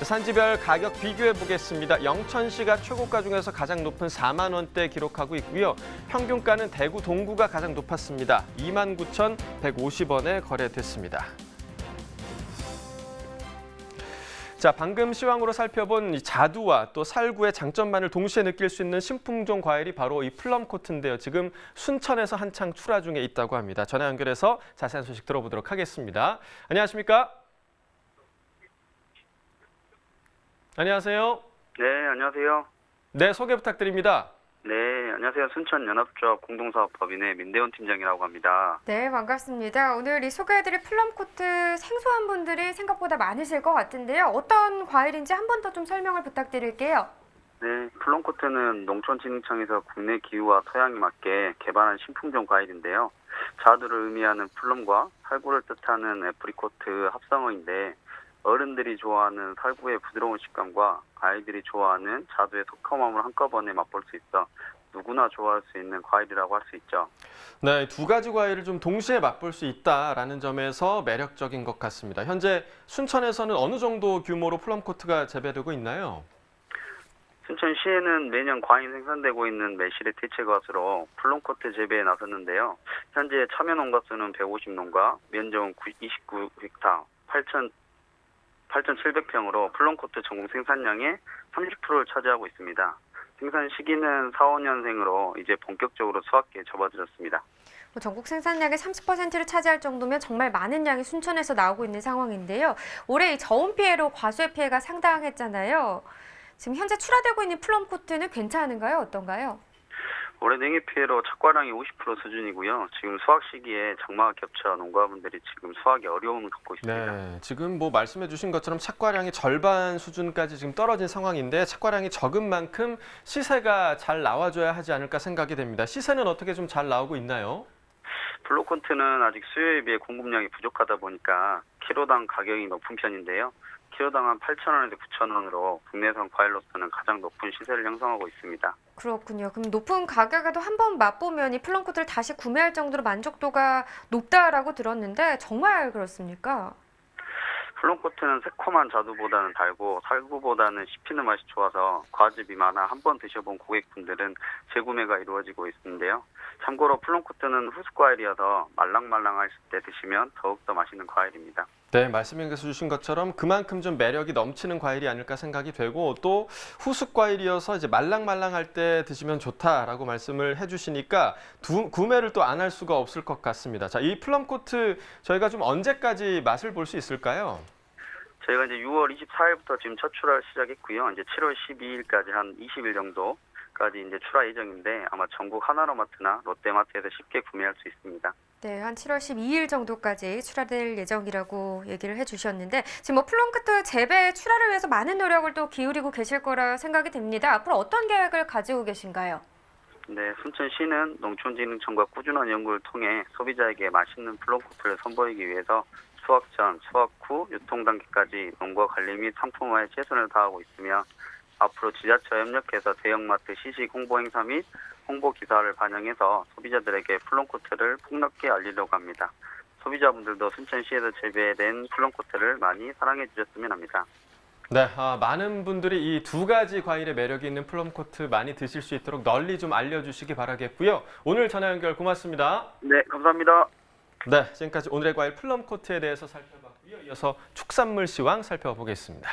산지별 가격 비교해 보겠습니다. 영천시가 최고가 중에서 가장 높은 4만 원대 기록하고 있고요. 평균가는 대구 동구가 가장 높았습니다. 29,150원에 거래됐습니다. 자, 방금 시황으로 살펴본 이 자두와 또 살구의 장점만을 동시에 느낄 수 있는 신품종 과일이 바로 이 플럼코트인데요. 지금 순천에서 한창 출하 중에 있다고 합니다. 전화 연결해서 자세한 소식 들어보도록 하겠습니다. 안녕하십니까? 안녕하세요. 네, 안녕하세요. 네, 소개 부탁드립니다. 네, 안녕하세요. 순천연합조합 공동사업법인의 민대원 팀장이라고 합니다. 네, 반갑습니다. 오늘 이 소개해드릴 플럼코트 생소한 분들이 생각보다 많으실 것 같은데요. 어떤 과일인지 한 번 더 좀 설명을 부탁드릴게요. 네, 플럼코트는 농촌진흥청에서 국내 기후와 토양에 맞게 개발한 신품종 과일인데요. 자두를 의미하는 플럼과 살구를 뜻하는 애프리코트 합성어인데 어른들이 좋아하는 살구의 부드러운 식감과 아이들이 좋아하는 자두의 새콤함을 한꺼번에 맛볼 수 있어 누구나 좋아할 수 있는 과일이라고 할 수 있죠. 네, 두 가지 과일을 좀 동시에 맛볼 수 있다라는 점에서 매력적인 것 같습니다. 현재 순천에서는 어느 정도 규모로 플럼코트가 재배되고 있나요? 순천시에는 매년 과잉 생산되고 있는 매실의 대체 과수로 플럼코트 재배에 나섰는데요. 현재 참여 농가 수는 150농가, 면적은 29헥타, 8,700평으로 플럼코트 전국 생산량의 30%를 차지하고 있습니다. 생산 시기는 4, 5년생으로 이제 본격적으로 수확기에 접어들었습니다. 전국 생산량의 30%를 차지할 정도면 정말 많은 양이 순천에서 나오고 있는 상황인데요. 올해 이 저온 피해로 과수의 피해가 상당했잖아요. 지금 현재 출하되고 있는 플럼코트는 괜찮은가요? 어떤가요? 올해 냉해 피해로 착과량이 50% 수준이고요. 지금 수확 시기에 장마가 겹쳐 농가분들이 지금 수확에 어려움을 겪고 있습니다. 네, 지금 뭐 말씀해 주신 것처럼 착과량이 절반 수준까지 지금 떨어진 상황인데 착과량이 적은 만큼 시세가 잘 나와줘야 하지 않을까 생각이 됩니다. 시세는 어떻게 좀 잘 나오고 있나요? 플럼코트는 아직 수요에 비해 공급량이 부족하다 보니까 키로당 가격이 높은 편인데요. 키로당 한 8,000원에서 9,000원으로 국내산 과일로서는 가장 높은 시세를 형성하고 있습니다. 그렇군요. 그럼 높은 가격에도 한번 맛보면 이 플럼코트를 다시 구매할 정도로 만족도가 높다라고 들었는데 정말 그렇습니까? 플럼코트는 새콤한 자두보다는 달고 살구보다는 씹히는 맛이 좋아서 과즙이 많아 한번 드셔본 고객분들은 재구매가 이루어지고 있는데요. 참고로 플럼코트는 후숙과일이어서 말랑말랑하실 때 드시면 더욱더 맛있는 과일입니다. 네, 말씀해 주신 것처럼 그만큼 좀 매력이 넘치는 과일이 아닐까 생각이 되고 또 후숙 과일이어서 이제 말랑말랑할 때 드시면 좋다라고 말씀을 해주시니까 구매를 또 안 할 수가 없을 것 같습니다. 자, 이 플럼코트 저희가 좀 언제까지 맛을 볼 수 있을까요? 저희가 이제 6월 24일부터 지금 첫 출하를 시작했고요. 이제 7월 12일까지 한 20일 정도까지 이제 출하 예정인데 아마 전국 하나로마트나 롯데마트에서 쉽게 구매할 수 있습니다. 네, 한 7월 12일 정도까지 출하될 예정이라고 얘기를 해주셨는데 지금 뭐 플럼코트 재배 출하를 위해서 많은 노력을 또 기울이고 계실 거라 생각이 됩니다. 앞으로 어떤 계획을 가지고 계신가요? 네, 순천시는 농촌진흥청과 꾸준한 연구를 통해 소비자에게 맛있는 플럼코트를 선보이기 위해서 수확 전, 수확 후, 유통 단계까지 농가 관리 및 상품화에 최선을 다하고 있으며 앞으로 지자체와 협력해서 대형마트 시식 홍보 행사 및 홍보 기사를 반영해서 소비자들에게 플럼코트를 폭넓게 알리려고 합니다. 소비자분들도 순천시에서 재배된 플럼코트를 많이 사랑해 주셨으면 합니다. 네, 많은 분들이 이 두 가지 과일의 매력이 있는 플럼코트 많이 드실 수 있도록 널리 좀 알려주시기 바라겠고요. 오늘 전화 연결 고맙습니다. 네, 감사합니다. 네, 지금까지 오늘의 과일 플럼코트에 대해서 살펴봤고요. 이어서 축산물 시황 살펴보겠습니다.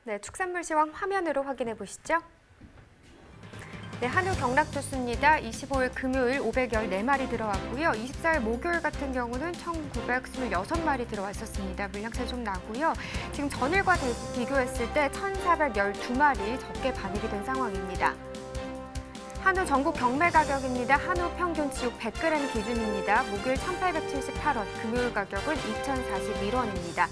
네, 축산물 시황 화면으로 확인해 보시죠. 네, 한우 경락 좋습니다. 25일 금요일 514마리 들어왔고요. 24일 목요일 같은 경우는 1926마리 들어왔었습니다. 물량차 좀 나고요. 지금 전일과 비교했을 때 1412마리 적게 반입이 된 상황입니다. 한우 전국 경매 가격입니다. 한우 평균 지육 100g 기준입니다. 목요일 1,878원, 금요일 가격은 2,041원입니다.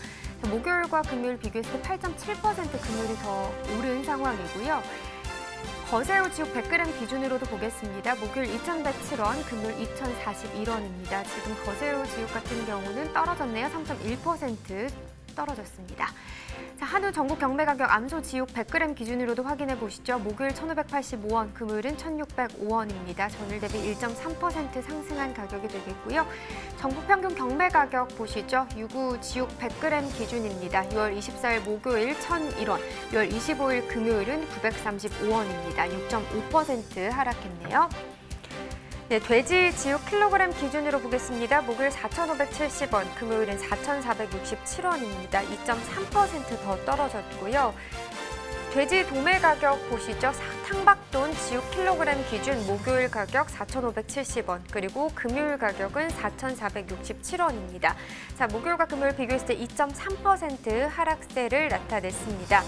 목요일과 금요일 비교했을 때 8.7% 금요일이 더 오른 상황이고요. 거새우 지육 100g 기준으로도 보겠습니다. 목요일 2,107원, 금요일 2,041원입니다. 지금 거새우 지육 같은 경우는 떨어졌네요. 3.1% 떨어졌습니다. 자, 한우 전국 경매 가격 암소 지육 100g 기준으로도 확인해 보시죠. 목요일 1,585원, 금요일은 1,605원입니다. 전일 대비 1.3% 상승한 가격이 되겠고요. 전국 평균 경매 가격 보시죠. 유구 지육 100g 기준입니다. 6월 24일 목요일 1,001원, 6월 25일 금요일은 935원입니다. 6.5% 하락했네요. 네, 돼지 지육 킬로그램 기준으로 보겠습니다. 목요일 4,570원, 금요일은 4,467원입니다. 2.3% 더 떨어졌고요. 돼지 도매 가격 보시죠. 탕박돈 지육 킬로그램 기준 목요일 가격 4,570원, 그리고 금요일 가격은 4,467원입니다. 자, 목요일과 금요일 비교했을 때 2.3% 하락세를 나타냈습니다.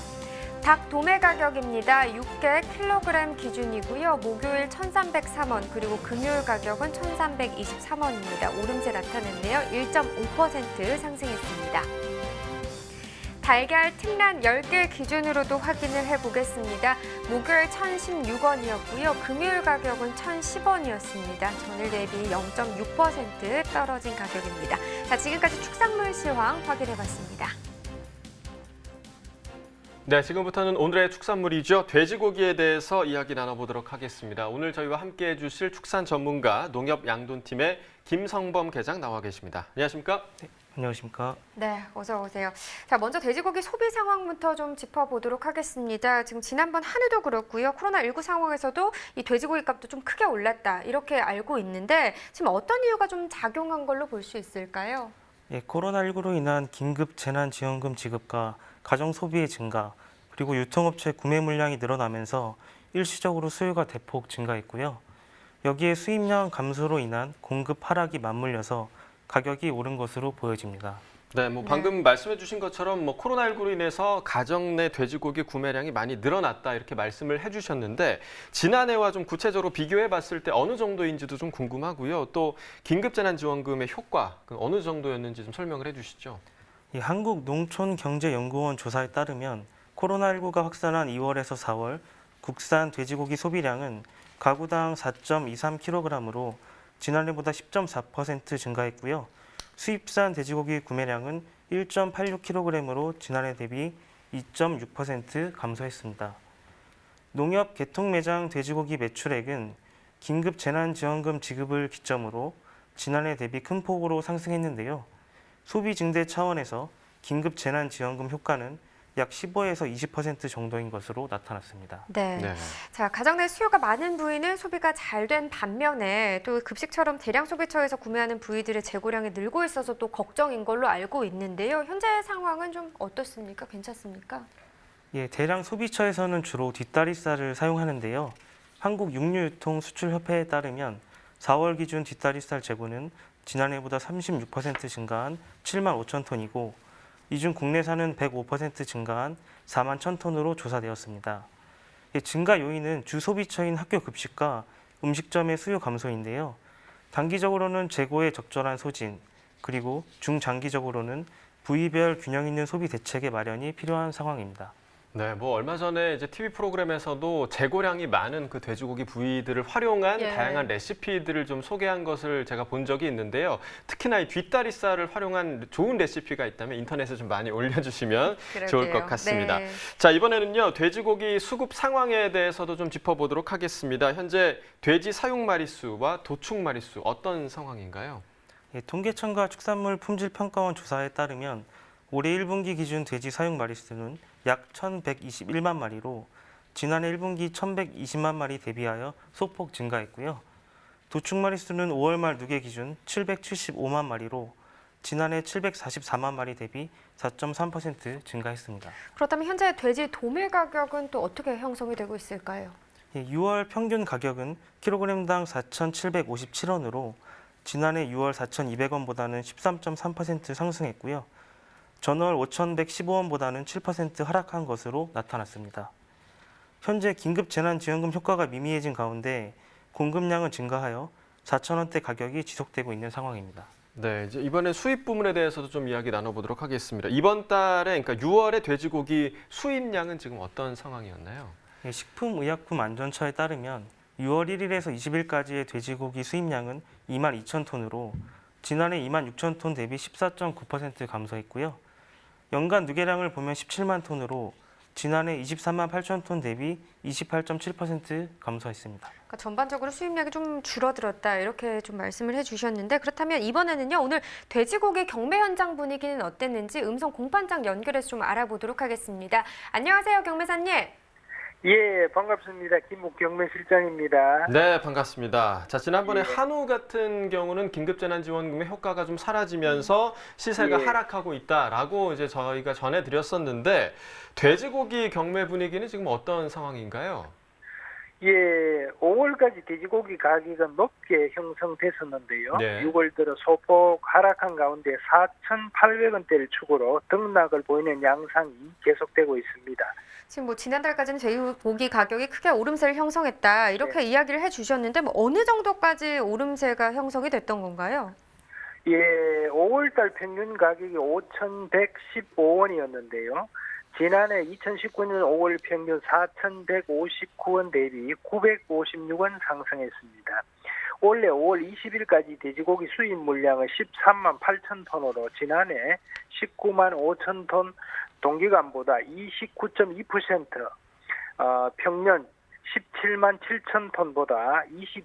닭 도매 가격입니다. 육개 킬로그램 기준이고요. 목요일 1,303원, 그리고 금요일 가격은 1,323원입니다. 오름세 나타냈네요. 1.5% 상승했습니다. 달걀 특란 10개 기준으로도 확인을 해보겠습니다. 목요일 1,016원이었고요. 금요일 가격은 1,010원이었습니다. 전일 대비 0.6% 떨어진 가격입니다. 자, 지금까지 축산물 시황 확인해봤습니다. 네, 지금부터는 오늘의 축산물이죠. 돼지고기에 대해서 이야기 나눠보도록 하겠습니다. 오늘 저희와 함께해 주실 축산 전문가 농협양돈팀의 김성범 계장 나와 계십니다. 안녕하십니까? 네, 안녕하십니까? 네, 어서 오세요. 자, 먼저 돼지고기 소비 상황부터 좀 짚어보도록 하겠습니다. 지금 지난번 한해도 그렇고요. 코로나19 상황에서도 이 돼지고기 값도 좀 크게 올랐다, 이렇게 알고 있는데 지금 어떤 이유가 좀 작용한 걸로 볼 수 있을까요? 예, 코로나19로 인한 긴급 재난지원금 지급과 가정 소비의 증가, 그리고 유통업체 구매 물량이 늘어나면서 일시적으로 수요가 대폭 증가했고요. 여기에 수입량 감소로 인한 공급 하락이 맞물려서 가격이 오른 것으로 보여집니다. 네, 방금 말씀해 주신 것처럼 코로나19로 인해서 가정 내 돼지고기 구매량이 많이 늘어났다 이렇게 말씀을 해 주셨는데 지난해와 좀 구체적으로 비교해 봤을 때 어느 정도인지도 좀 궁금하고요. 또 긴급재난지원금의 효과 어느 정도였는지 좀 설명을 해 주시죠. 한국농촌경제연구원 조사에 따르면 코로나19가 확산한 2월에서 4월 국산 돼지고기 소비량은 가구당 4.23kg으로 지난해보다 10.4% 증가했고요. 수입산 돼지고기 구매량은 1.86kg으로 지난해 대비 2.6% 감소했습니다. 농협 개통매장 돼지고기 매출액은 긴급재난지원금 지급을 기점으로 지난해 대비 큰 폭으로 상승했는데요. 소비 증대 차원에서 긴급재난지원금 효과는 약 15에서 20% 정도인 것으로 나타났습니다. 네. 네. 자, 가정 내 수요가 많은 부위는 소비가 잘 된 반면에 또 급식처럼 대량 소비처에서 구매하는 부위들의 재고량이 늘고 있어서 또 걱정인 걸로 알고 있는데요. 현재 상황은 좀 어떻습니까? 괜찮습니까? 예, 대량 소비처에서는 주로 뒷다리살을 사용하는데요. 한국육류유통수출협회에 따르면 4월 기준 뒷다리살 재고는 지난해보다 36% 증가한 7만 5천 톤이고 이 중 국내산은 105% 증가한 4만 1천 톤으로 조사되었습니다. 증가 요인은 주 소비처인 학교 급식과 음식점의 수요 감소인데요. 단기적으로는 재고에 적절한 소진, 그리고 중장기적으로는 부위별 균형 있는 소비 대책의 마련이 필요한 상황입니다. 네, 얼마 전에 이제 TV 프로그램에서도 재고량이 많은 그 돼지고기 부위들을 활용한 다양한 레시피들을 좀 소개한 것을 제가 본 적이 있는데요. 특히나 이 뒷다리살을 활용한 좋은 레시피가 있다면 인터넷에 좀 많이 올려주시면 좋을 것 같습니다. 네. 자, 이번에는요, 돼지고기 수급 상황에 대해서도 좀 짚어보도록 하겠습니다. 현재 돼지 사육 마리수와 도축 마리수 어떤 상황인가요? 예, 통계청과 축산물품질평가원 조사에 따르면 올해 1분기 기준 돼지 사육 마리수는 약 1,121만 마리로 지난해 1분기 1,120만 마리 대비하여 소폭 증가했고요. 도축 마리수는 5월 말 누계 기준 775만 마리로 지난해 744만 마리 대비 4.3% 증가했습니다. 그렇다면 현재 돼지 도매 가격은 또 어떻게 형성이 되고 있을까요? 6월 평균 가격은 킬로그램당 4,757원으로 지난해 6월 4,200원보다는 13.3% 상승했고요. 전월 5,115원보다는 7% 하락한 것으로 나타났습니다. 현재 긴급재난지원금 효과가 미미해진 가운데 공급량은 증가하여 4,000원대 가격이 지속되고 있는 상황입니다. 네, 이제 이번에 수입 부문에 대해서도 좀 이야기 나눠보도록 하겠습니다. 이번 달에, 그러니까 6월에 돼지고기 수입량은 지금 어떤 상황이었나요? 식품의약품안전처에 따르면 6월 1일에서 20일까지의 돼지고기 수입량은 2만 2천 톤으로 지난해 2만 6천 톤 대비 14.9% 감소했고요. 연간 누계량을 보면 17만 톤으로 지난해 23만 8천 톤 대비 28.7% 감소했습니다. 그러니까 전반적으로 수입량이 좀 줄어들었다 이렇게 좀 말씀을 해주셨는데 그렇다면 이번에는요 오늘 돼지고기 경매 현장 분위기는 어땠는지 음성 공판장 연결해서 좀 알아보도록 하겠습니다. 안녕하세요 경매사님. 예, 반갑습니다. 김욱 경매실장입니다. 네, 반갑습니다. 자, 지난번에 예. 한우 같은 경우는 긴급재난지원금의 효과가 좀 사라지면서 시세가 예. 하락하고 있다라고 이제 저희가 전해드렸었는데 돼지고기 경매 분위기는 지금 어떤 상황인가요? 예, 5월까지 돼지고기 가격이 높게 형성됐었는데요. 네. 6월 들어 소폭 하락한 가운데 4,800원대를 축으로 등락을 보이는 양상이 계속되고 있습니다. 지금 뭐 지난달까지는 돼지고기 가격이 크게 오름세를 형성했다 이렇게 이야기를 해주셨는데 뭐 어느 정도까지 오름세가 형성이 됐던 건가요? 예, 5월달 평균 가격이 5,115원이었는데요. 지난해 2019년 5월 평균 4,159원 대비 956원 상승했습니다. 올해 5월 20일까지 돼지고기 수입 물량은 13만 8천 톤으로 지난해 19만 5천 톤 동기간보다 29.2%, 평년 17만 7천 톤보다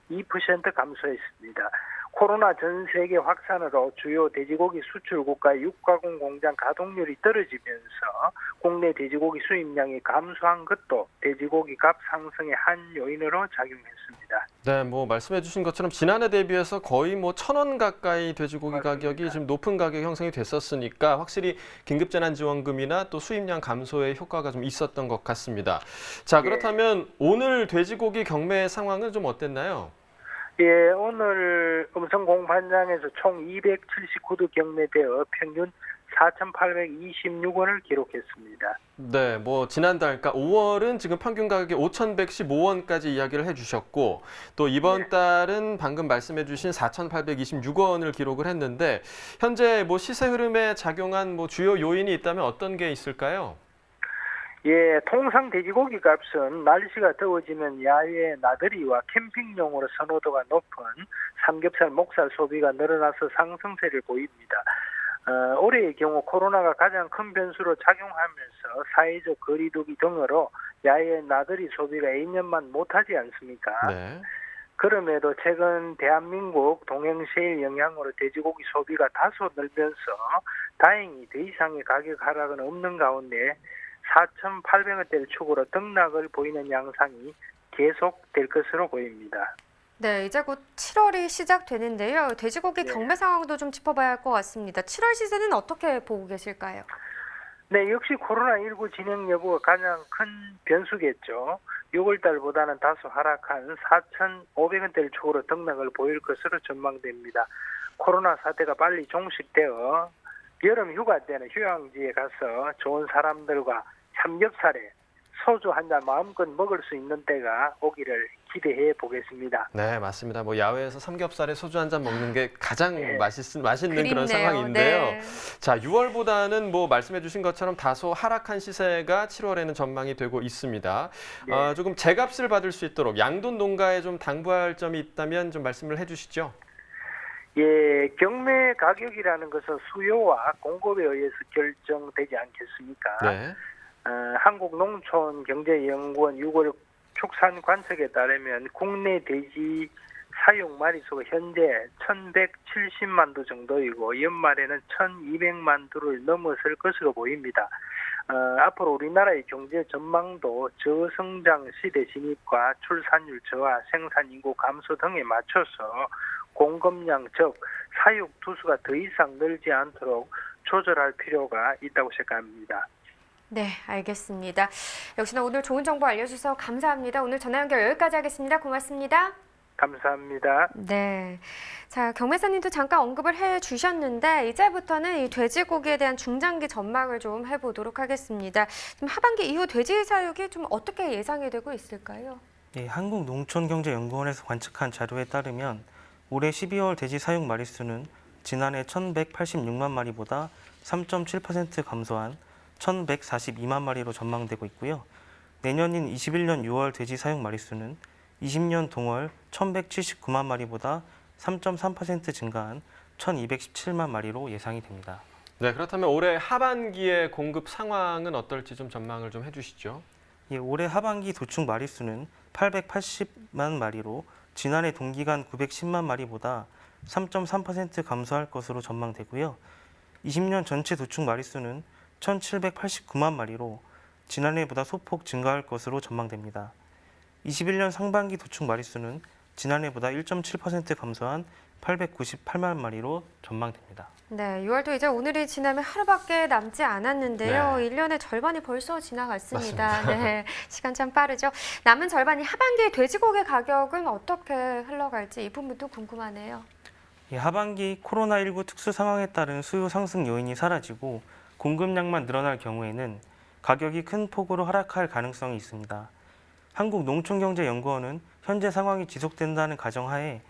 22% 감소했습니다. 코로나 전 세계 확산으로 주요 돼지고기 수출국가의 육가공 공장 가동률이 떨어지면서 국내 돼지고기 수입량이 감소한 것도 돼지고기 값 상승의 한 요인으로 작용했습니다. 네, 뭐 말씀해 주신 것처럼 지난해 대비해서 거의 뭐 1,000원 가까이 돼지고기 맞습니다. 가격이 지금 높은 가격 형성이 됐었으니까 확실히 긴급재난지원금이나 또 수입량 감소에 효과가 좀 있었던 것 같습니다. 자, 그렇다면 오늘 돼지고기 경매 상황은 좀 어땠나요? 예, 오늘 음성 공판장에서 총 279도 경매되어 평균 4,826원을 기록했습니다. 네, 뭐 지난달, 그러니까 5월은 지금 평균 가격이 5,115원까지 이야기를 해주셨고 또 이번 달은 방금 말씀해주신 4,826원을 기록을 했는데 현재 뭐 시세 흐름에 작용한 뭐 주요 요인이 있다면 어떤 게 있을까요? 예, 통상 돼지고기 값은 날씨가 더워지면 야외 나들이와 캠핑용으로 선호도가 높은 삼겹살, 목살 소비가 늘어나서 상승세를 보입니다. 올해의 경우 코로나가 가장 큰 변수로 작용하면서 사회적 거리두기 등으로 야외 나들이 소비가 A년만 못하지 않습니까? 네. 그럼에도 최근 대한민국 동행세일 영향으로 돼지고기 소비가 다소 늘면서 다행히 더 이상의 가격 하락은 없는 가운데 4,800원대를 축으로 등락을 보이는 양상이 계속될 것으로 보입니다. 네, 이제 곧 7월이 시작되는데요. 돼지고기 경매 상황도 좀 짚어봐야 할 것 같습니다. 7월 시세는 어떻게 보고 계실까요? 네, 역시 코로나19 진행 여부가 가장 큰 변수겠죠. 6월 달보다는 다소 하락한 4,500원대를 축으로 등락을 보일 것으로 전망됩니다. 코로나 사태가 빨리 종식되어 여름 휴가 때는 휴양지에 가서 좋은 사람들과 삼겹살에 소주 한 잔 마음껏 먹을 수 있는 때가 오기를 기대해 보겠습니다. 네, 맞습니다. 뭐 야외에서 삼겹살에 소주 한 잔 먹는 게 가장 맛있는 그립네요. 그런 상황인데요. 네. 자, 6월보다는 뭐 말씀해 주신 것처럼 다소 하락한 시세가 7월에는 전망이 되고 있습니다. 네. 조금 제값을 받을 수 있도록 양돈 농가에 좀 당부할 점이 있다면 좀 말씀을 해 주시죠. 예, 경매 가격이라는 것은 수요와 공급에 의해서 결정되지 않겠습니까? 네. 한국농촌경제연구원 6월 축산 관측에 따르면 국내 돼지 사육 마리수가 현재 1,170만 두 정도이고 연말에는 1,200만 두를 넘어설 것으로 보입니다. 앞으로 우리나라의 경제 전망도 저성장 시대 진입과 출산율 저하, 생산 인구 감소 등에 맞춰서 공급량 즉 사육 두수가 더 이상 늘지 않도록 조절할 필요가 있다고 생각합니다. 네, 알겠습니다. 역시나 오늘 좋은 정보 알려주셔서 감사합니다. 오늘 전화 연결 여기까지 하겠습니다. 고맙습니다. 감사합니다. 네. 자, 경매사님도 잠깐 언급을 해주셨는데 이제부터는 이 돼지고기에 대한 중장기 전망을 좀 해보도록 하겠습니다. 지금 하반기 이후 돼지 사육이 좀 어떻게 예상이 되고 있을까요? 예, 한국농촌경제연구원에서 관측한 자료에 따르면 올해 12월 돼지 사육 마리수는 지난해 1,186만 마리보다 3.7% 감소한 1,142만 마리로 전망되고 있고요. 내년인 21년 6월 돼지 사육 마리수는 20년 동월 1,179만 마리보다 3.3% 증가한 1,217만 마리로 예상이 됩니다. 네, 그렇다면 올해 하반기의 공급 상황은 어떨지 좀 전망을 좀 해주시죠. 예, 올해 하반기 도축 마리수는 880만 마리로 지난해 동기간 910만 마리보다 3.3% 감소할 것으로 전망되고요. 20년 전체 도축 마리수는 1,789만 마리로 지난해보다 소폭 증가할 것으로 전망됩니다. 21년 상반기 도축 마리수는 지난해보다 1.7% 감소한 898만 마리로 전망됩니다. 네, 6월도 이제 오늘이 지나면 하루밖에 남지 않았는데요. 네. 1년의 절반이 벌써 지나갔습니다. 맞습니다. 네, 시간 참 빠르죠. 남은 절반이 하반기 돼지고기 가격은 어떻게 흘러갈지 이 부분도 궁금하네요. 예, 하반기 코로나19 특수 상황에 따른 수요 상승 요인이 사라지고 공급량만 늘어날 경우에는 가격이 큰 폭으로 하락할 가능성이 있습니다. 한국농촌경제연구원은 현재 상황이 지속된다는 가정하에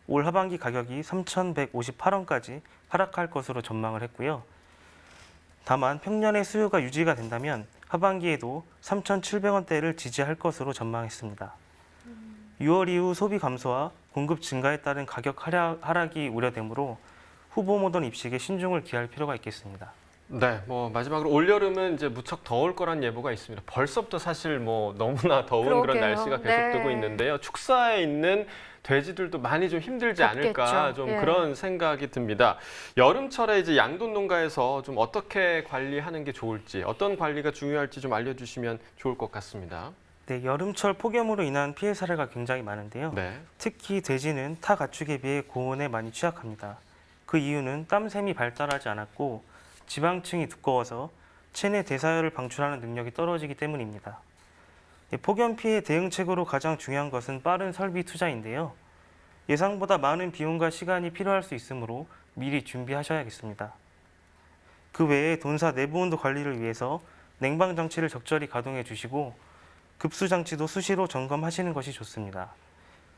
올 하반기 가격이 3,158원까지 하락할 것으로 전망을 했고요. 다만 평년의 수요가 유지가 된다면 하반기에도 3,700원대를 지지할 것으로 전망했습니다. 6월 이후 소비 감소와 공급 증가에 따른 가격 하락이 우려되므로 후보 모던 입식에 신중을 기할 필요가 있겠습니다. 네, 마지막으로 올여름은 이제 무척 더울 거란 예보가 있습니다. 벌써부터 사실 너무나 더운 그런 그러게요. 날씨가 계속되고 네. 있는데요. 축사에 있는 돼지들도 많이 좀 힘들지 않을까 덥겠죠. 좀 예. 그런 생각이 듭니다. 여름철에 이제 양돈 농가에서 좀 어떻게 관리하는 게 좋을지, 어떤 관리가 중요할지 좀 알려주시면 좋을 것 같습니다. 네, 여름철 폭염으로 인한 피해 사례가 굉장히 많은데요. 네, 특히 돼지는 타 가축에 비해 고온에 많이 취약합니다. 그 이유는 땀샘이 발달하지 않았고 지방층이 두꺼워서 체내 대사열을 방출하는 능력이 떨어지기 때문입니다. 폭염 피해 대응책으로 가장 중요한 것은 빠른 설비 투자인데요. 예상보다 많은 비용과 시간이 필요할 수 있으므로 미리 준비하셔야겠습니다. 그 외에 돈사 내부 온도 관리를 위해서 냉방 장치를 적절히 가동해 주시고 급수 장치도 수시로 점검하시는 것이 좋습니다.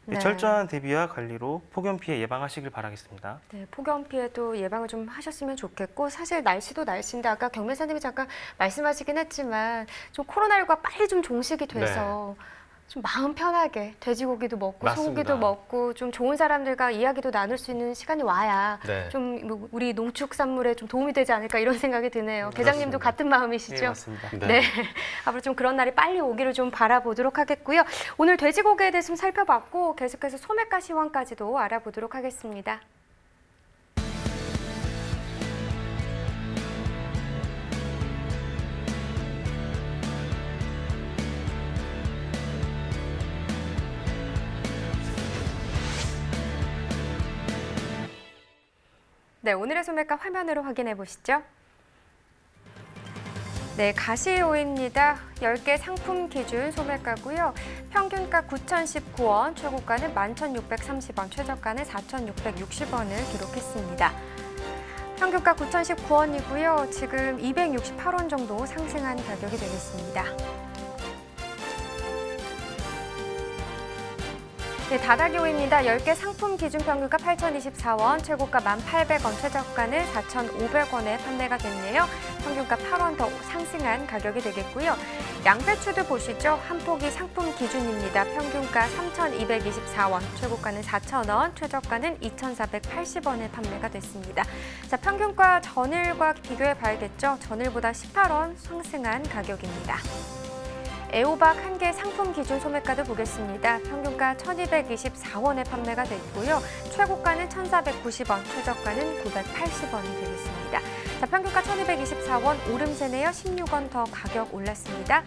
네. 철저한 대비와 관리로 폭염 피해 예방하시길 바라겠습니다. 네, 폭염 피해도 예방을 좀 하셨으면 좋겠고 사실 날씨도 날씨인데 아까 경매사님이 잠깐 말씀하시긴 했지만 좀 코로나19가 빨리 좀 종식이 돼서 좀 마음 편하게 돼지고기도 먹고 맞습니다. 소고기도 먹고 좀 좋은 사람들과 이야기도 나눌 수 있는 시간이 와야 네. 좀 우리 농축산물에 좀 도움이 되지 않을까 이런 생각이 드네요. 계장님도 그렇습니다. 같은 마음이시죠? 네, 맞습니다. 네. 앞으로 좀 그런 날이 빨리 오기를 좀 바라보도록 하겠고요. 오늘 돼지고기에 대해서 좀 살펴봤고 계속해서 소매가 시황까지도 알아보도록 하겠습니다. 네, 오늘의 소매가 화면으로 확인해 보시죠. 네, 가시오입니다. 10개 상품 기준 소매가고요. 평균가 9,019원, 최고가는 11,630원, 최저가는 4,660원을 기록했습니다. 평균가 9,019원이고요. 지금 268원 정도 상승한 가격이 되겠습니다. 네, 다다기오입니다. 10개 상품 기준 평균가 8,024원, 최고가 1,800원, 최저가는 4,500원에 판매가 됐네요. 평균가 8원 더 상승한 가격이 되겠고요. 양배추도 보시죠. 한 포기 상품 기준입니다. 평균가 3,224원, 최고가는 4,000원, 최저가는 2,480원에 판매가 됐습니다. 자, 평균가 전일과 비교해 봐야겠죠. 전일보다 18원 상승한 가격입니다. 애호박 한 개 상품 기준 소매가도 보겠습니다. 평균가 1,224원에 판매가 됐고요. 최고가는 1,490원, 최저가는 980원이 되겠습니다. 자, 평균가 1,224원, 오름세네요. 16원 더 가격 올랐습니다.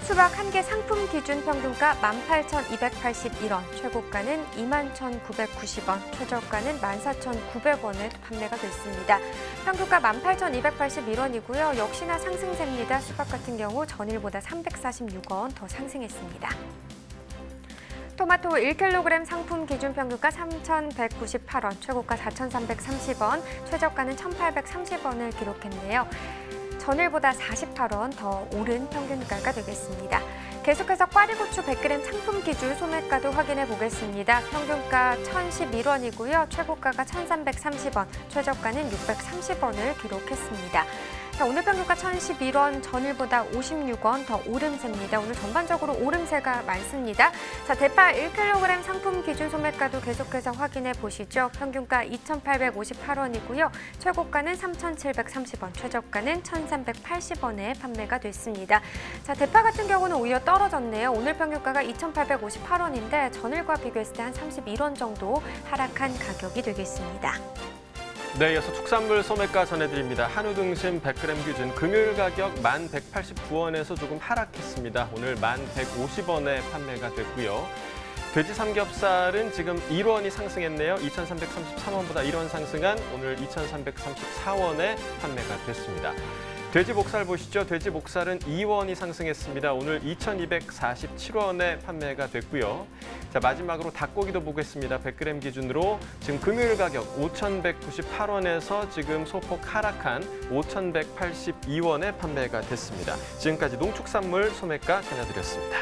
수박 한 개 상품 기준 평균가 18,281원, 최고가는 21,990원, 최저가는 14,900원에 판매가 됐습니다. 평균가 18,281원이고요. 역시나 상승세입니다. 수박 같은 경우 전일보다 346원 더 상승했습니다. 토마토 1kg 상품 기준 평균가 3,198원, 최고가 4,330원, 최저가는 1,830원을 기록했네요. 전일보다 48원 더 오른 평균가가 되겠습니다. 계속해서 꽈리고추 100g 상품 기준 소매가도 확인해 보겠습니다. 평균가 1,011원이고요. 최고가가 1,330원, 최저가는 630원을 기록했습니다. 자, 오늘 평균가 1,011원, 전일보다 56원 더 오름세입니다. 오늘 전반적으로 오름세가 많습니다. 자, 대파 1kg 상품 기준 소매가도 계속해서 확인해 보시죠. 평균가 2,858원이고요. 최고가는 3,730원, 최저가는 1,380원에 판매가 됐습니다. 자, 대파 같은 경우는 오히려 떨어졌네요. 오늘 평균가가 2,858원인데 전일과 비교했을 때 한 31원 정도 하락한 가격이 되겠습니다. 네, 이어서 축산물 소매가 전해드립니다. 한우 등심 100g 기준 금요일 가격 1,189원에서 조금 하락했습니다. 오늘 1,150원에 판매가 됐고요. 돼지 삼겹살은 지금 1원이 상승했네요. 2,333원보다 1원 상승한 오늘 2,334원에 판매가 됐습니다. 돼지 목살 보시죠. 돼지 목살은 2원이 상승했습니다. 오늘 2,247원에 판매가 됐고요. 자, 마지막으로 닭고기도 보겠습니다. 100g 기준으로 지금 금요일 가격 5,198원에서 지금 소폭 하락한 5,182원에 판매가 됐습니다. 지금까지 농축산물 소매가 전해드렸습니다.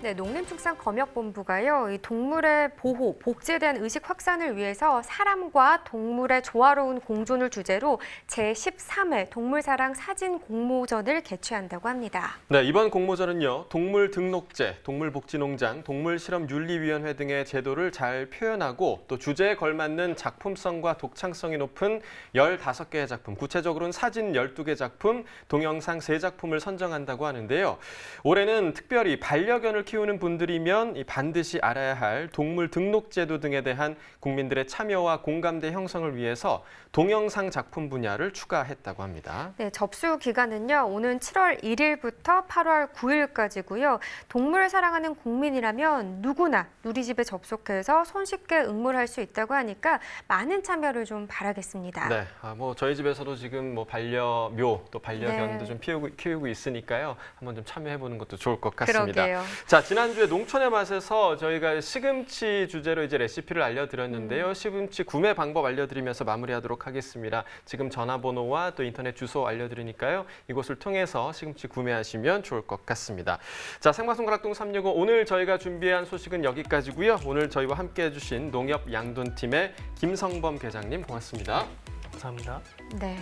네, 농림축산검역본부가요, 이 동물의 보호, 복지에 대한 의식 확산을 위해서 사람과 동물의 조화로운 공존을 주제로 제13회 동물사랑 사진 공모전을 개최한다고 합니다. 네, 이번 공모전은요, 동물등록제, 동물복지농장, 동물실험윤리위원회 등의 제도를 잘 표현하고 또 주제에 걸맞는 작품성과 독창성이 높은 15개의 작품, 구체적으로는 사진 12개 작품, 동영상 3작품을 선정한다고 하는데요. 올해는 특별히 반려견을 키우는 분들이면 반드시 알아야 할 동물 등록 제도 등에 대한 국민들의 참여와 공감대 형성을 위해서 동영상 작품 분야를 추가했다고 합니다. 네, 접수 기간은요, 오는 7월 1일부터 8월 9일까지고요. 동물을 사랑하는 국민이라면 누구나 누리집에 접속해서 손쉽게 응모할 수 있다고 하니까 많은 참여를 좀 바라겠습니다. 네, 저희 집에서도 지금 반려묘 또 반려견도 네. 좀 키우고 있으니까요. 한번 좀 참여해보는 것도 좋을 것 같습니다. 그러게요. 자, 지난주에 농촌의 맛에서 저희가 시금치 주제로 이제 레시피를 알려드렸는데요. 시금치 구매 방법 알려드리면서 마무리하도록 하겠습니다. 지금 전화번호와 또 인터넷 주소 알려드리니까요. 이곳을 통해서 시금치 구매하시면 좋을 것 같습니다. 자, 생방송 가락동 365 오늘 저희가 준비한 소식은 여기까지고요. 오늘 저희와 함께해 주신 농협 양돈팀의 김성범 계장님 고맙습니다. 감사합니다. 네.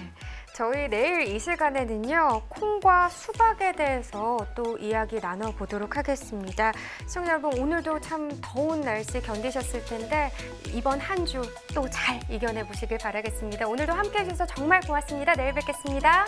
저희 내일 이 시간에는요, 콩과 수박에 대해서 또 이야기 나눠보도록 하겠습니다. 시청자 여러분, 오늘도 참 더운 날씨 견디셨을 텐데 이번 한 주 또 잘 이겨내 보시길 바라겠습니다. 오늘도 함께해 주셔서 정말 고맙습니다. 내일 뵙겠습니다.